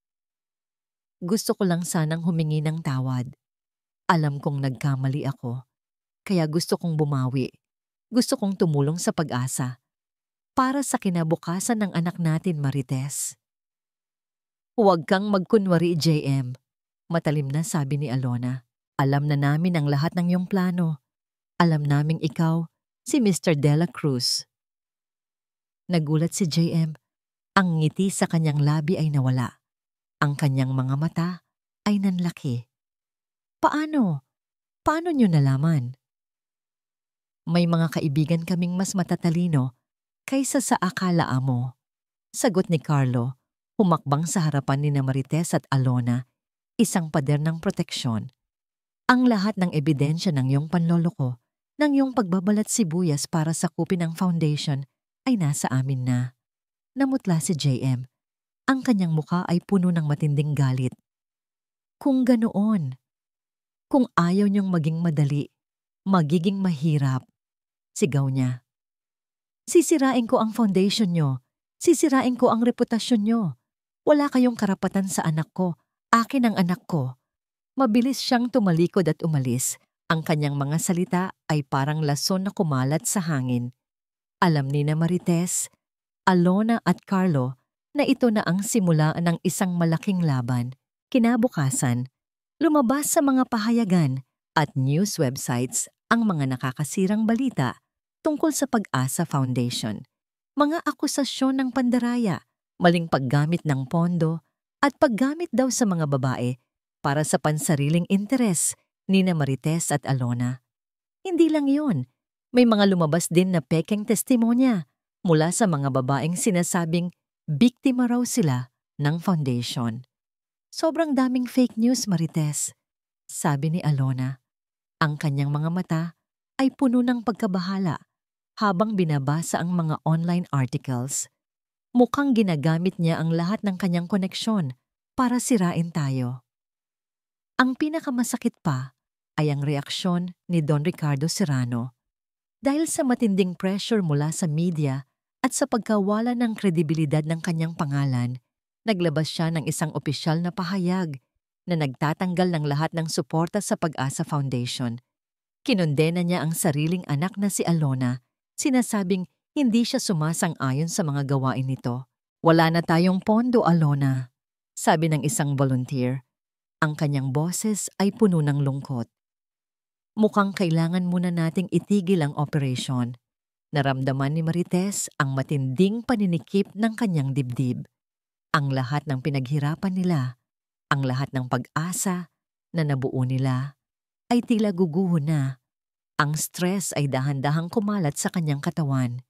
Gusto ko lang sanang humingi ng tawad. Alam kong nagkamali ako, kaya gusto kong bumawi. Gusto kong tumulong sa Pag-asa para sa kinabukasan ng anak natin, Marites. Huwag kang magkunwari, JM. Matalim na sabi ni Alona. Alam na namin ang lahat ng iyong plano. Alam naming ikaw, si Mr. De La Cruz. Nagulat si JM. Ang ngiti sa kanyang labi ay nawala. Ang kanyang mga mata ay nanlaki. Paano? Paano niyo nalaman? May mga kaibigan kaming mas matatalino kaysa sa akala mo. Sagot ni Carlo, humakbang sa harapan ni Marites at Alona, isang pader ng proteksyon. Ang lahat ng ebidensya ng iyong panloloko, ng iyong pagbabalat sibuyas para sakupin ang foundation ay nasa amin na. Namutla si JM. Ang kanyang muka ay puno ng matinding galit. Kung ganoon, kung ayaw niyong maging madali, magiging mahirap, sigaw niya. Sisirain ko ang foundation niyo. Sisirain ko ang reputasyon niyo. Wala kayong karapatan sa anak ko. Akin ang anak ko. Mabilis siyang tumalikod at umalis, Ang kanyang mga salita ay parang lason na kumalat sa hangin. Alam ni na Marites, Alona at Carlo na ito na ang simula ng isang malaking laban. Kinabukasan, lumabas sa mga pahayagan at news websites ang mga nakakasirang balita tungkol sa Pag-asa Foundation. Mga akusasyon ng pandaraya, maling paggamit ng pondo at paggamit daw sa mga babae para sa pansariling interes ni na Marites at Alona. Hindi lang yun, may mga lumabas din na pekeng testimonya mula sa mga babaeng sinasabing biktima raw sila ng foundation. Sobrang daming fake news, Marites, sabi ni Alona. Ang kanyang mga mata ay puno ng pagkabahala habang binabasa ang mga online articles. Mukhang ginagamit niya ang lahat ng kanyang koneksyon para sirain tayo. Ang pinakamasakit pa ay ang reaksyon ni Don Ricardo Serrano. Dahil sa matinding pressure mula sa media at sa pagkawala ng kredibilidad ng kanyang pangalan, naglabas siya ng isang opisyal na pahayag na nagtatanggal ng lahat ng suporta sa Pag-asa Foundation. Kinondena niya ang sariling anak na si Alona, sinasabing hindi siya sumasang-ayon sa mga gawain nito. Wala na tayong pondo, Alona, sabi ng isang volunteer. Ang kanyang boses ay puno ng lungkot. Mukhang kailangan muna nating itigil ang operasyon. Naramdaman ni Marites ang matinding paninikip ng kanyang dibdib. Ang lahat ng pinaghirapan nila, ang lahat ng pag-asa na nabuo nila, ay tila guguho na. Ang stress ay dahan-dahang kumalat sa kanyang katawan.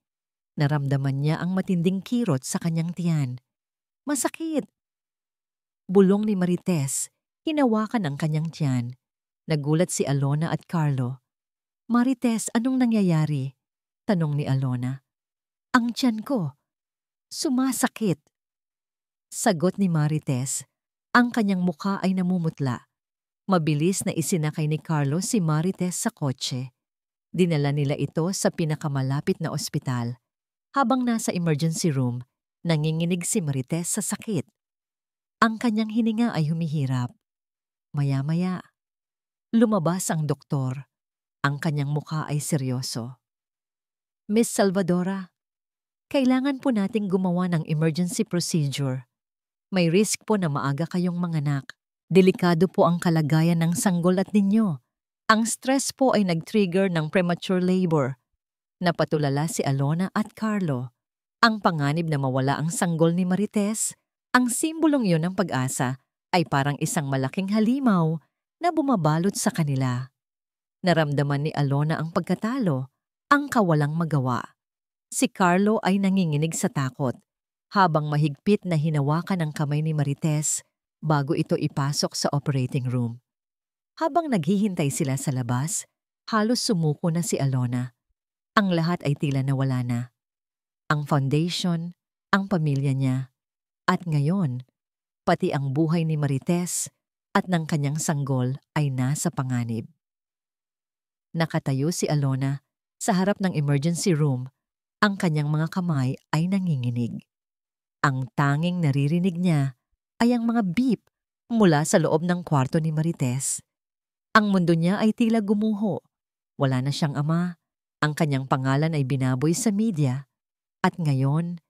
Naramdaman niya ang matinding kirot sa kanyang tiyan. Masakit! Bulong ni Marites, hinawakan ang kanyang tiyan. Nagulat si Alona at Carlo. Marites, anong nangyayari? Tanong ni Alona. Ang tiyan ko. Sumasakit. Sagot ni Marites. Ang kanyang mukha ay namumutla. Mabilis na isinakay ni Carlo si Marites sa kotse. Dinala nila ito sa pinakamalapit na ospital. Habang nasa emergency room, nanginginig si Marites sa sakit. Ang kanyang hininga ay humihirap. Maya-maya, lumabas ang doktor. Ang kanyang mukha ay seryoso. Miss Salvadora, kailangan po nating gumawa ng emergency procedure. May risk po na maaga kayong manganak. Delikado po ang kalagayan ng sanggolat ninyo. Ang stress po ay nag-trigger ng premature labor. Napatulala si Alona at Carlo. Ang panganib na mawala ang sanggol ni Marites, ang simbolong yun ng pag-asa, ay parang isang malaking halimaw na bumabalot sa kanila. Naramdaman ni Alona ang pagkatalo, ang kawalang magawa. Si Carlo ay nanginginig sa takot, habang mahigpit na hinawakan ang kamay ni Marites bago ito ipasok sa operating room. Habang naghihintay sila sa labas, halos sumuko na si Alona. Ang lahat ay tila nawala na. Ang foundation, ang pamilya niya, at ngayon, pati ang buhay ni Marites at ng kanyang sanggol ay nasa panganib. Nakatayo si Alona sa harap ng emergency room, ang kanyang mga kamay ay nanginginig. Ang tanging naririnig niya ay ang mga beep mula sa loob ng kwarto ni Marites. Ang mundo niya ay tila gumuho. Wala na siyang ama, ang kanyang pangalan ay binaboy sa media, at ngayon,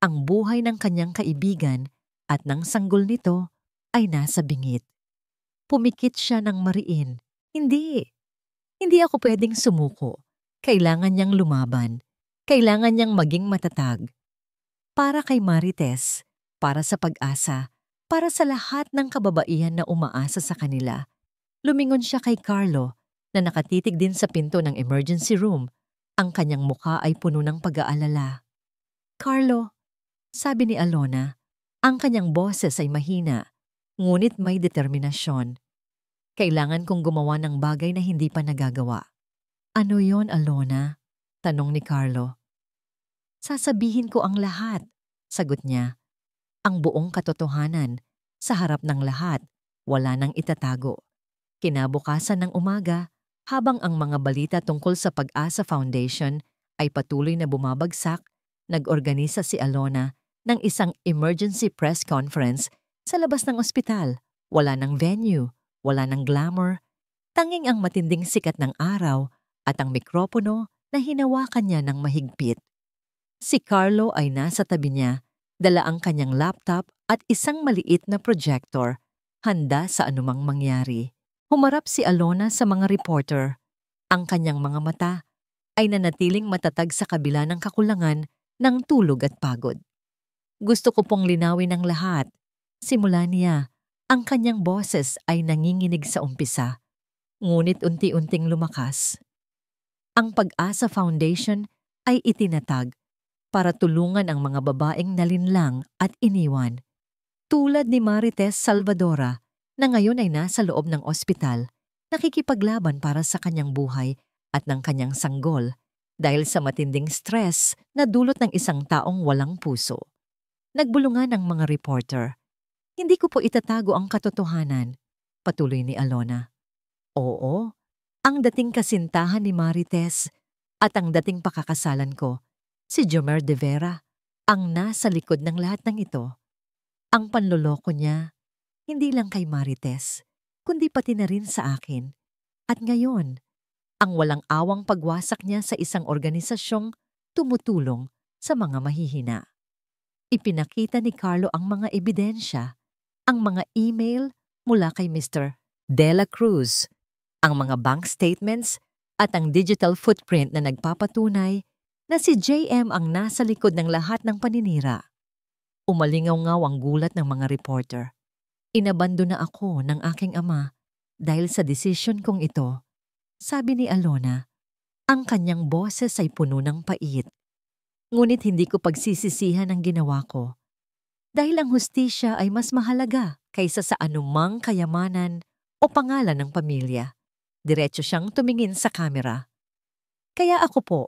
ang buhay ng kanyang kaibigan at ng sanggol nito ay nasa bingit. Pumikit siya ng mariin. Hindi ako pwedeng sumuko. Kailangan niyang lumaban. Kailangan niyang maging matatag. Para kay Marites, para sa pag-asa, para sa lahat ng kababaihan na umaasa sa kanila. Lumingon siya kay Carlo na nakatitig din sa pinto ng emergency room. Ang kanyang mukha ay puno ng pag-aalala. Carlo, sabi ni Alona, ang kanyang boses ay mahina, ngunit may determinasyon. Kailangan kong gumawa ng bagay na hindi pa nagagawa. Ano yon, Alona? Tanong ni Carlo. Sasabihin ko ang lahat, sagot niya. Ang buong katotohanan, sa harap ng lahat, wala nang itatago. Kinabukasan ng umaga, habang ang mga balita tungkol sa Pag-asa Foundation ay patuloy na bumabagsak, nag-organisa si Alona ng isang emergency press conference sa labas ng ospital. Wala ng venue, wala ng glamour. Tanging ang matinding sikat ng araw at ang mikropono na hinawakan niya ng mahigpit. Si Carlo ay nasa tabi niya, dala ang kanyang laptop at isang maliit na projector, handa sa anumang mangyari. Humarap si Alona sa mga reporter. Ang kanyang mga mata ay nanatiling matatag sa kabila ng kakulangan ng tulog at pagod. Gusto ko pong linawin ang lahat. Simula niya, ang kanyang boses ay nanginginig sa umpisa, ngunit unti-unting lumakas. Ang Pag-asa Foundation ay itinatag para tulungan ang mga babaeng nalinlang at iniwan, tulad ni Marites Salvadora na ngayon ay nasa loob ng ospital, nakikipaglaban para sa kanyang buhay at ng kanyang sanggol dahil sa matinding stress na dulot ng isang taong walang puso. Nagbulungan ang mga reporter. Hindi ko po itatago ang katotohanan, patuloy ni Alona. Oo, ang dating kasintahan ni Marites at ang dating pakakasalan ko, si Jomer de Vera, ang nasa likod ng lahat ng ito. Ang panloloko niya, hindi lang kay Marites, kundi pati na rin sa akin. At ngayon, ang walang awang pagwasak niya sa isang organisasyong tumutulong sa mga mahihina. Ipinakita ni Carlo ang mga ebidensya, ang mga email mula kay Mr. De La Cruz, ang mga bank statements at ang digital footprint na nagpapatunay na si JM ang nasa likod ng lahat ng paninira. Umalingaw-ngaw ang gulat ng mga reporter. Inabando na ako ng aking ama dahil sa desisyon kong ito. Sabi ni Alona, ang kanyang boses ay puno ng pait. Ngunit hindi ko pagsisisihan ang ginawa ko. Dahil ang hustisya ay mas mahalaga kaysa sa anumang kayamanan o pangalan ng pamilya. Diretso siyang tumingin sa kamera. Kaya ako po,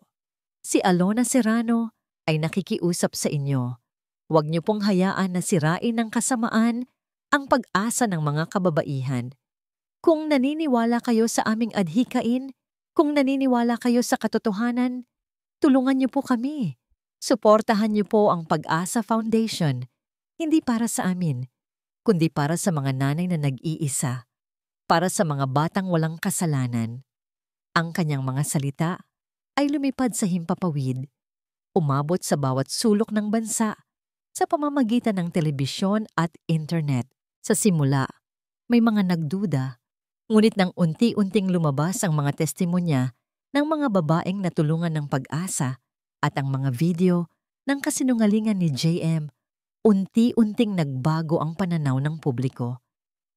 si Alona Serrano ay nakikiusap sa inyo. Huwag niyo pong hayaan na sirain ng kasamaan ang pag-asa ng mga kababaihan. Kung naniniwala kayo sa aming adhikain, kung naniniwala kayo sa katotohanan, tulungan niyo po kami. Suportahan niyo po ang Pag-asa Foundation, hindi para sa amin, kundi para sa mga nanay na nag-iisa, para sa mga batang walang kasalanan. Ang kanyang mga salita ay lumipad sa himpapawid, umabot sa bawat sulok ng bansa sa pamamagitan ng telebisyon at internet. Sa simula, may mga nagduda, ngunit nang unti-unting lumabas ang mga testimonya ng mga babaeng natulungan ng Pag-asa at ang mga video ng kasinungalingan ni JM, unti-unting nagbago ang pananaw ng publiko.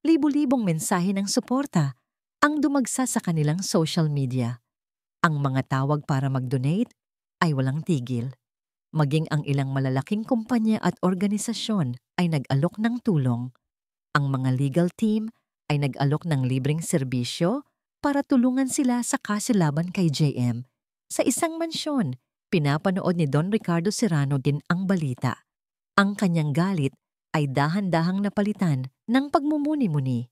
Libu-libong mensahe ng suporta ang dumagsa sa kanilang social media. Ang mga tawag para mag-donate ay walang tigil. Maging ang ilang malalaking kumpanya at organisasyon ay nag-alok ng tulong. Ang mga legal team ay nag-alok ng libreng serbisyo para tulungan sila sa kaso laban kay JM. Sa isang mansyon, pinapanood ni Don Ricardo Serrano din ang balita. Ang kanyang galit ay dahan-dahang napalitan ng pagmumuni-muni.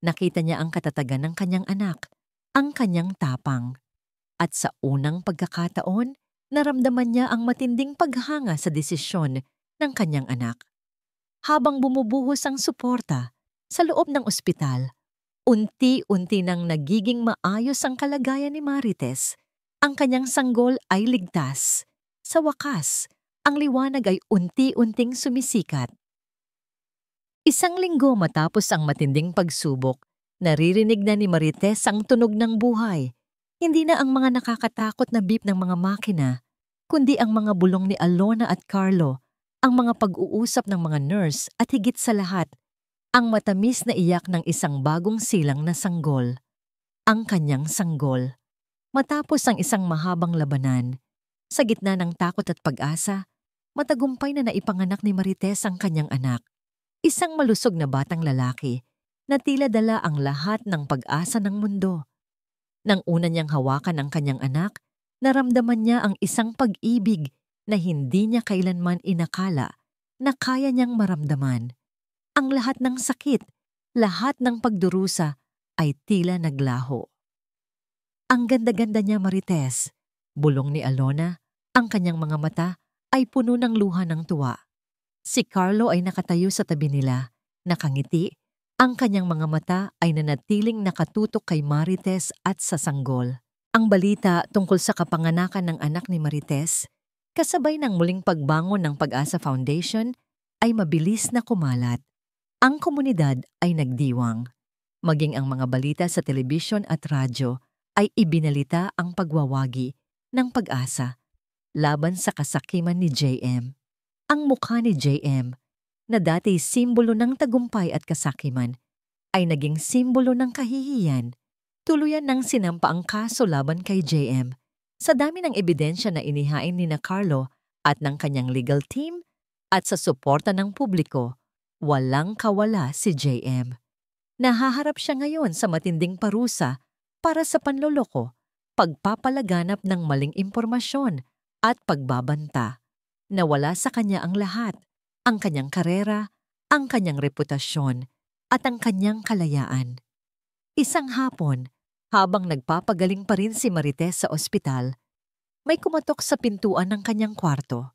Nakita niya ang katatagan ng kanyang anak, ang kanyang tapang. At sa unang pagkakataon, naramdaman niya ang matinding paghanga sa desisyon ng kanyang anak. Habang bumubuhos ang suporta sa loob ng ospital, unti-unti nang nagiging maayos ang kalagayan ni Marites. Ang kanyang sanggol ay ligtas. Sa wakas, ang liwanag ay unti-unting sumisikat. Isang linggo matapos ang matinding pagsubok, naririnig na ni Marites ang tunog ng buhay. Hindi na ang mga nakakatakot na beep ng mga makina, kundi ang mga bulong ni Alona at Carlo, ang mga pag-uusap ng mga nurse at higit sa lahat, ang matamis na iyak ng isang bagong silang na sanggol. Ang kanyang sanggol. Matapos ang isang mahabang labanan, sa gitna ng takot at pag-asa, matagumpay na naipanganak ni Marites ang kanyang anak. Isang malusog na batang lalaki na tila dala ang lahat ng pag-asa ng mundo. Nang una niyang hawakan ang kanyang anak, naramdaman niya ang isang pag-ibig na hindi niya kailanman inakala na kaya niyang maramdaman. Ang lahat ng sakit, lahat ng pagdurusa ay tila naglaho. Ang ganda-ganda niya, Marites, bulong ni Alona. Ang kanyang mga mata ay puno ng luha ng tuwa. Si Carlo ay nakatayo sa tabi nila, nakangiti Ang kanyang mga mata ay nanatiling nakatutok kay Marites at sa sanggol. Ang balita tungkol sa kapanganakan ng anak ni Marites, kasabay ng muling pagbangon ng Pag-asa Foundation, ay mabilis na kumalat. Ang komunidad ay nagdiwang. Maging ang mga balita sa telebisyon at radyo ay ibinalita ang pagwawagi ng Pag-asa laban sa kasakiman ni JM. Ang mukha ni JM, na dati simbolo ng tagumpay at kasakiman, ay naging simbolo ng kahihiyan. Tuluyan ng sinampa ang kaso laban kay JM sa dami ng ebidensya na inihain ni na Carlo at ng kanyang legal team at sa suporta ng publiko. Walang kawala si JM. Nahaharap siya ngayon sa matinding parusa para sa panloloko, pagpapalaganap ng maling impormasyon at pagbabanta. Nawala sa kanya ang lahat, ang kanyang karera, ang kanyang reputasyon, at ang kanyang kalayaan. Isang hapon, habang nagpapagaling pa rin si Marites sa ospital, may kumatok sa pintuan ng kanyang kwarto.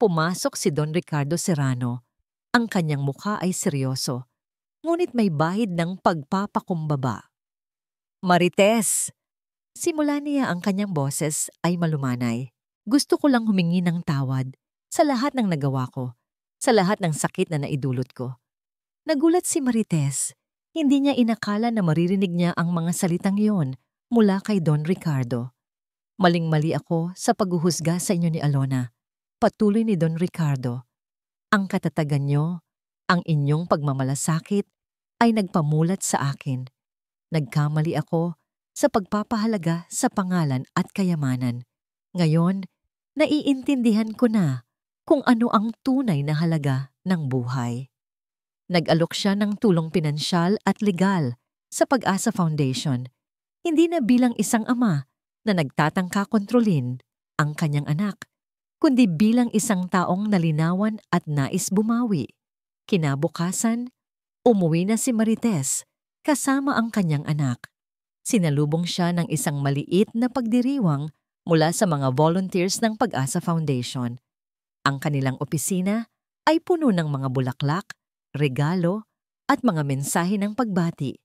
Pumasok si Don Ricardo Serrano. Ang kanyang mukha ay seryoso, ngunit may bahid ng pagpapakumbaba. Marites! Simula niya ang kanyang boses ay malumanay. Gusto ko lang humingi ng tawad sa lahat ng nagawa ko, sa lahat ng sakit na naidulot ko. Nagulat si Marites. Hindi niya inakala na maririnig niya ang mga salitang iyon mula kay Don Ricardo. Maling-mali ako sa paghuhusga sa inyo ni Alona. Patuloy ni Don Ricardo. Ang katatagan niyo, ang inyong pagmamalasakit ay nagpamulat sa akin. Nagkamali ako sa pagpapahalaga sa pangalan at kayamanan. Ngayon, naiintindihan ko na kung ano ang tunay na halaga ng buhay. Nag-alok siya ng tulong pinansyal at legal sa Pag-asa Foundation, hindi na bilang isang ama na nagtatangka kontrolin ang kanyang anak, kundi bilang isang taong nalinawan at nais bumawi. Kinabukasan, umuwi na si Marites kasama ang kanyang anak. Sinalubong siya ng isang maliit na pagdiriwang mula sa mga volunteers ng Pag-asa Foundation. Ang kanilang opisina ay puno ng mga bulaklak, regalo, at mga mensahe ng pagbati.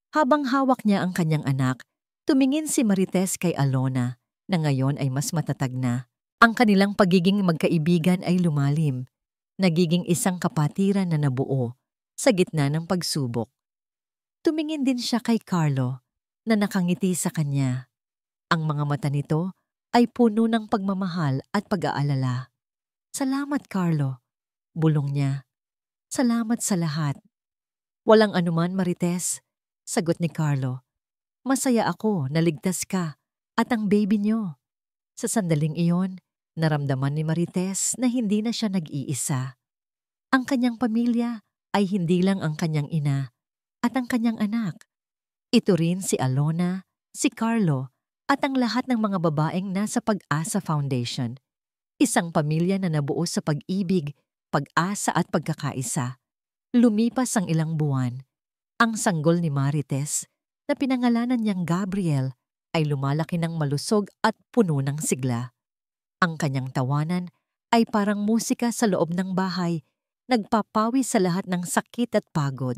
Habang hawak niya ang kanyang anak, tumingin si Marites kay Alona na ngayon ay mas matatag na. Ang kanilang pagiging magkaibigan ay lumalim, nagiging isang kapatiran na nabuo sa gitna ng pagsubok. Tumingin din siya kay Carlo na nakangiti sa kanya. Ang mga mata nito ay puno ng pagmamahal at pag-aalala. Salamat, Carlo, bulong niya. Salamat sa lahat. Walang anuman, Marites, sagot ni Carlo. Masaya ako na ligtas ka at ang baby niyo. Sa sandaling iyon, naramdaman ni Marites na hindi na siya nag-iisa. Ang kanyang pamilya ay hindi lang ang kanyang ina at ang kanyang anak. Ito rin si Alona, si Carlo, at ang lahat ng mga babaeng nasa Pag-asa Foundation. Isang pamilya na nabuo sa pag-ibig, pag-asa at pagkakaisa. Lumipas ang ilang buwan. Ang sanggol ni Marites, na pinangalanan niyang Gabriel, ay lumalaki ng malusog at puno ng sigla. Ang kanyang tawanan ay parang musika sa loob ng bahay, nagpapawi sa lahat ng sakit at pagod.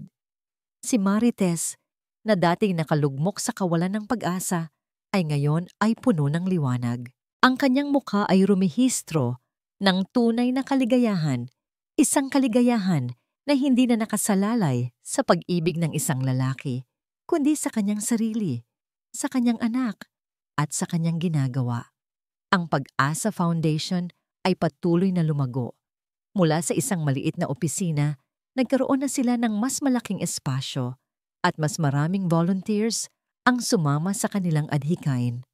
Si Marites, na dating nakalugmok sa kawalan ng pag-asa, ay ngayon ay puno ng liwanag. Ang kanyang mukha ay rumihistro ng tunay na kaligayahan, isang kaligayahan na hindi na nakasalalay sa pag-ibig ng isang lalaki, kundi sa kanyang sarili, sa kanyang anak, at sa kanyang ginagawa. Ang Pag-asa Foundation ay patuloy na lumago. Mula sa isang maliit na opisina, nagkaroon na sila ng mas malaking espasyo at mas maraming volunteers ang sumama sa kanilang adhikain.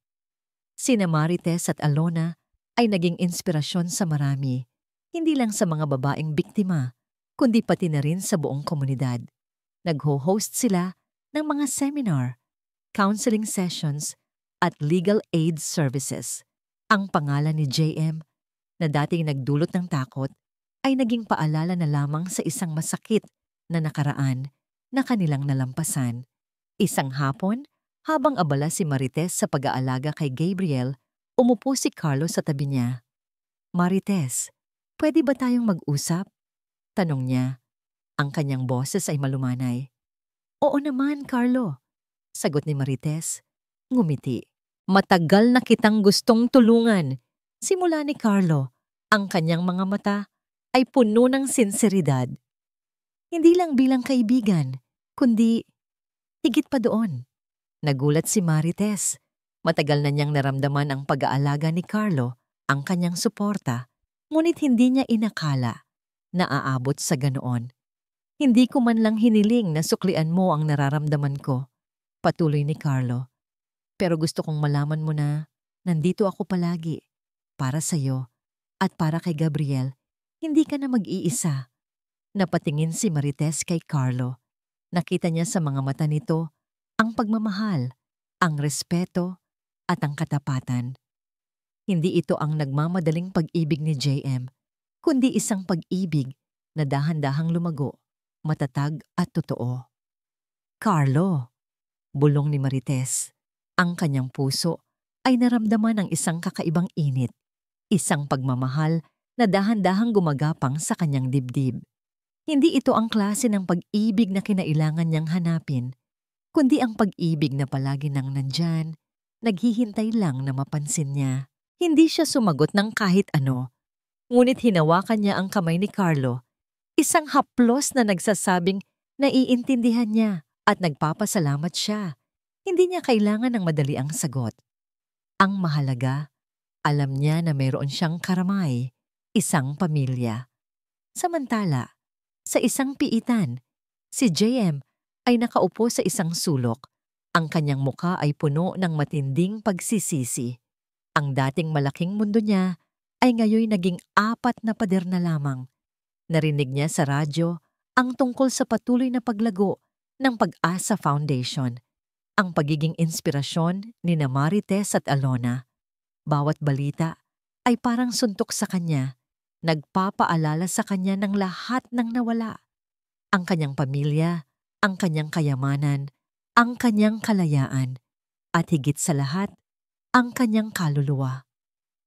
Sina Marites at Alona ay naging inspirasyon sa marami, hindi lang sa mga babaeng biktima, kundi pati na rin sa buong komunidad. Nagho-host sila ng mga seminar, counseling sessions, at legal aid services. Ang pangalan ni JM, na dating nagdulot ng takot, ay naging paalala na lamang sa isang masakit na nakaraan na kanilang nalampasan. Isang hapon, habang abala si Marites sa pag-aalaga kay Gabriel, umupo si Carlos sa tabi niya. Marites, pwede ba tayong mag-usap? Tanong niya. Ang kanyang boses ay malumanay. Oo naman, Carlo, sagot ni Marites. Ngumiti. Matagal na kitang gustong tulungan. Simula ni Carlo, ang kanyang mga mata ay puno ng sinseridad. Hindi lang bilang kaibigan, kundi higit pa doon. Nagulat si Marites. Matagal na niyang naramdaman ang pag-aalaga ni Carlo, ang kanyang suporta, ngunit hindi niya inakala na aabot sa ganoon. Hindi ko man lang hiniling na suklian mo ang nararamdaman ko, patuloy ni Carlo. Pero gusto kong malaman mo na nandito ako palagi para sa'yo at para kay Gabriel. Hindi ka na mag-iisa. Napatingin si Marites kay Carlo. Nakita niya sa mga mata nito ang pagmamahal, ang respeto at ang katapatan. Hindi ito ang nagmamadaling pag-ibig ni JM, kundi isang pag-ibig na dahan-dahang lumago, matatag at totoo. Carlo, bulong ni Marites. Ang kanyang puso ay naramdaman ng isang kakaibang init, isang pagmamahal na dahan-dahang gumagapang sa kanyang dibdib. Hindi ito ang klase ng pag-ibig na kinailangan niyang hanapin, kundi ang pag-ibig na palagi nang nandyan, naghihintay lang na mapansin niya. Hindi siya sumagot ng kahit ano, ngunit hinawakan niya ang kamay ni Carlo, isang haplos na nagsasabing naiintindihan niya at nagpapasalamat siya. Hindi niya kailangan ng madaliang sagot. Ang mahalaga, alam niya na mayroon siyang karamay, isang pamilya. Samantala, sa isang piitan, si JM ay nakaupo sa isang sulok. Ang kanyang muka ay puno ng matinding pagsisisi. Ang dating malaking mundo niya ay ngayoy naging 4 na pader na lamang. Narinig niya sa radyo ang tungkol sa patuloy na paglago ng Pag-asa Foundation. Ang pagiging inspirasyon ni Marites at Alona. Bawat balita ay parang suntok sa kanya, nagpapaalala sa kanya ng lahat ng nawala. Ang kanyang pamilya, ang kanyang kayamanan, ang kanyang kalayaan, at higit sa lahat, ang kanyang kaluluwa.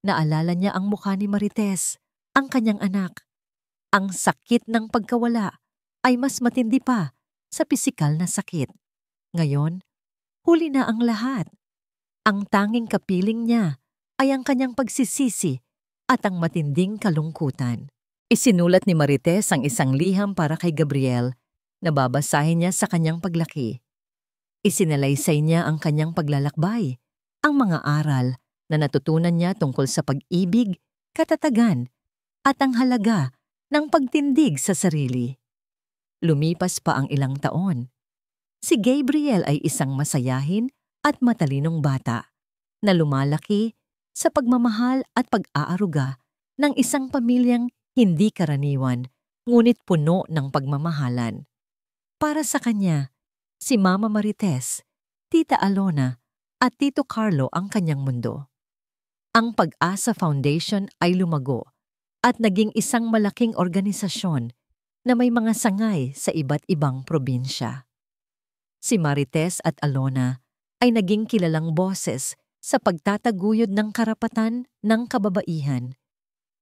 Naalala niya ang mukha ni Marites, ang kanyang anak. Ang sakit ng pagkawala ay mas matindi pa sa pisikal na sakit. Ngayon, huli na ang lahat. Ang tanging kapiling niya ay ang kanyang pagsisisi at ang matinding kalungkutan. Isinulat ni Marites ang isang liham para kay Gabriel na babasahin niya sa kanyang paglaki. Isinalaysay niya ang kanyang paglalakbay, ang mga aral na natutunan niya tungkol sa pag-ibig, katatagan, at ang halaga ng pagtindig sa sarili. Lumipas pa ang ilang taon. Si Gabriel ay isang masayahin at matalinong bata na lumalaki sa pagmamahal at pag-aaruga ng isang pamilyang hindi karaniwan ngunit puno ng pagmamahalan. Para sa kanya, si Mama Marites, Tita Alona at Tito Carlo ang kanyang mundo. Ang Pag-asa Foundation ay lumago at naging isang malaking organisasyon na may mga sangay sa iba't ibang probinsya. Si Marites at Alona ay naging kilalang boses sa pagtataguyod ng karapatan ng kababaihan.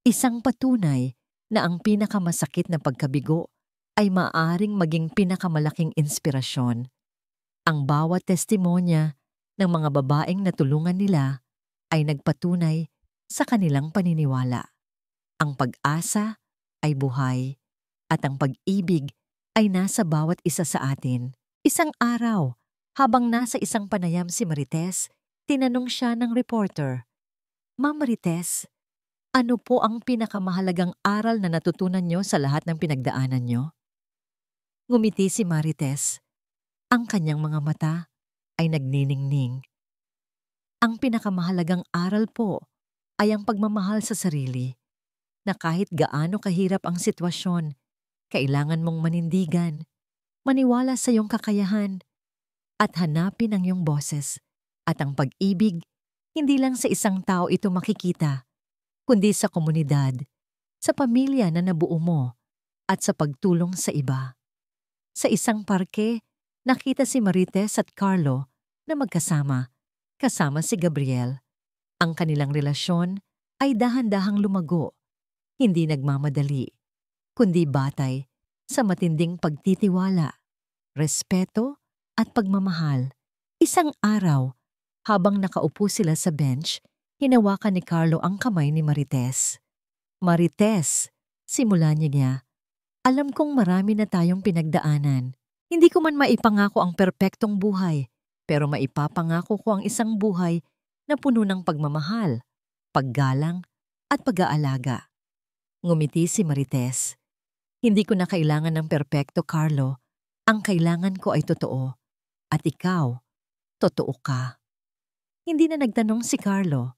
Isang patunay na ang pinakamasakit na pagkabigo ay maaaring maging pinakamalaking inspirasyon. Ang bawat testimonya ng mga babaeng natulungan nila ay nagpatunay sa kanilang paniniwala. Ang pag-asa ay buhay at ang pag-ibig ay nasa bawat isa sa atin. Isang araw, habang nasa isang panayam si Marites, tinanong siya ng reporter, "Ma'am Marites, ano po ang pinakamahalagang aral na natutunan niyo sa lahat ng pinagdaanan niyo?" Ngumiti si Marites. Ang kanyang mga mata ay nagniningning. Ang pinakamahalagang aral po ay ang pagmamahal sa sarili, na kahit gaano kahirap ang sitwasyon, kailangan mong manindigan, maniwala sa iyong kakayahan, at hanapin ang iyong boses. At ang pag-ibig, hindi lang sa isang tao ito makikita, kundi sa komunidad, sa pamilya na nabuo mo, at sa pagtulong sa iba. Sa isang parke, nakita si Marites at Carlo na magkasama, kasama si Gabriel. Ang kanilang relasyon ay dahan-dahang lumago, hindi nagmamadali, kundi batay sa matinding pagtitiwala, respeto at pagmamahal. Isang araw, habang nakaupo sila sa bench, hinawakan ni Carlo ang kamay ni Marites. Marites, simula niya, alam kong marami na tayong pinagdaanan. Hindi ko man maipangako ang perpektong buhay, pero maipapangako ko ang isang buhay na puno ng pagmamahal, paggalang, at pag-aalaga. Ngumiti si Marites. Hindi ko na kailangan ng perpekto, Carlo. Ang kailangan ko ay totoo. At ikaw, totoo ka. Hindi na nagtanong si Carlo.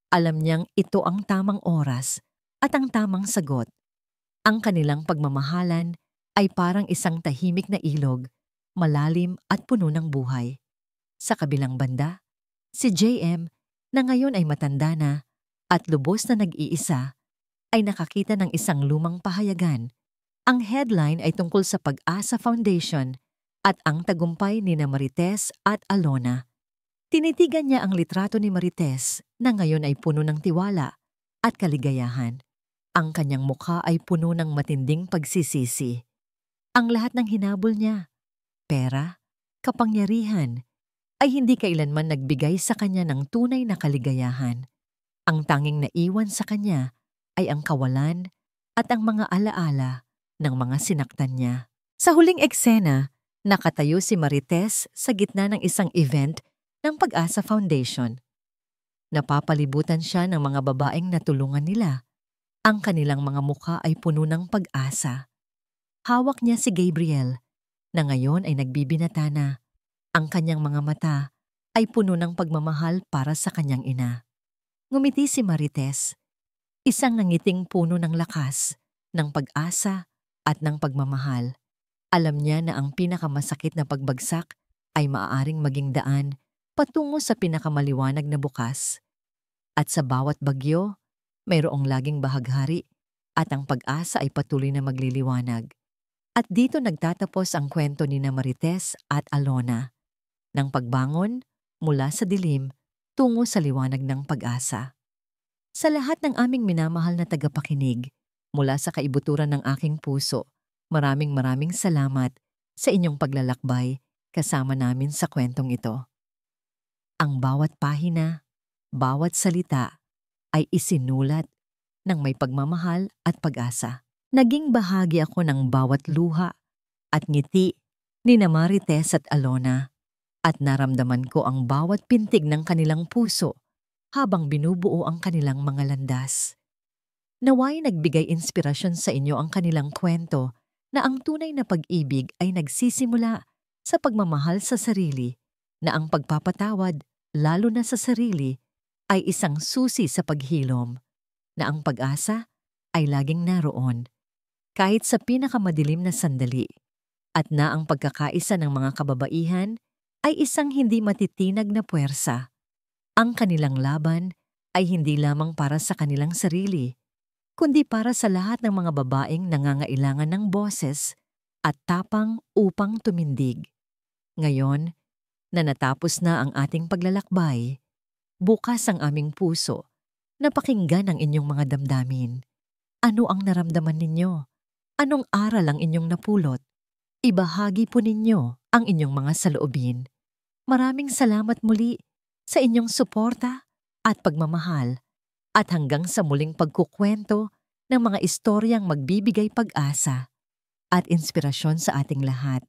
Alam niyang ito ang tamang oras at ang tamang sagot. Ang kanilang pagmamahalan ay parang isang tahimik na ilog, malalim at puno ng buhay. Sa kabilang banda, si JM, na ngayon ay matanda na at lubos na nag-iisa, ay nakakita ng isang lumang pahayagan. Ang headline ay tungkol sa Pag-asa Foundation at ang tagumpay ni Marites at Alona. Tinitigan niya ang litrato ni Marites na ngayon ay puno ng tiwala at kaligayahan. Ang kanyang mukha ay puno ng matinding pagsisisi. Ang lahat ng hinabol niya, pera, kapangyarihan, ay hindi kailanman nagbigay sa kanya ng tunay na kaligayahan. Ang tanging naiwan sa kanya ay ang kawalan at ang mga alaala ng mga sinaktan niya. Sa huling eksena, nakatayo si Marites sa gitna ng isang event ng Pag-asa Foundation. Napapalibutan siya ng mga babaeng natulungan nila. Ang kanilang mga mukha ay puno ng pag-asa. Hawak niya si Gabriel, na ngayon ay nagbibinata na. Ang kanyang mga mata ay puno ng pagmamahal para sa kanyang ina. Ngumiti si Marites, isang nangiting puno ng lakas, ng pag-asa at ng pagmamahal. Alam niya na ang pinakamasakit na pagbagsak ay maaaring maging daan patungo sa pinakamaliwanag na bukas. At sa bawat bagyo, mayroong laging bahaghari at ang pag-asa ay patuloy na magliliwanag. At dito nagtatapos ang kwento ni Marites at Alona, ng pagbangon mula sa dilim tungo sa liwanag ng pag-asa. Sa lahat ng aming minamahal na tagapakinig, mula sa kaibuturan ng aking puso, maraming salamat sa inyong paglalakbay kasama namin sa kwentong ito. Ang bawat pahina, bawat salita ay isinulat ng may pagmamahal at pag-asa. Naging bahagi ako ng bawat luha at ngiti ni Marites at Alona at naramdaman ko ang bawat pintig ng kanilang puso habang binubuo ang kanilang mga landas. Naway nagbigay inspirasyon sa inyo ang kanilang kwento na ang tunay na pag-ibig ay nagsisimula sa pagmamahal sa sarili, na ang pagpapatawad, lalo na sa sarili, ay isang susi sa paghilom, na ang pag-asa ay laging naroon, kahit sa pinakamadilim na sandali, at na ang pagkakaisa ng mga kababaihan ay isang hindi matitinag na puwersa. Ang kanilang laban ay hindi lamang para sa kanilang sarili, kundi para sa lahat ng mga babaeng nangangailangan ng boses at tapang upang tumindig. Ngayon, na natapos na ang ating paglalakbay, bukas ang aming puso na pakinggan ang inyong mga damdamin. Ano ang naramdaman ninyo? Anong aral ang inyong napulot? Ibahagi po ninyo ang inyong mga saloobin. Maraming salamat muli sa inyong suporta at pagmamahal, at hanggang sa muling pagkukwento ng mga istoryang magbibigay pag-asa at inspirasyon sa ating lahat.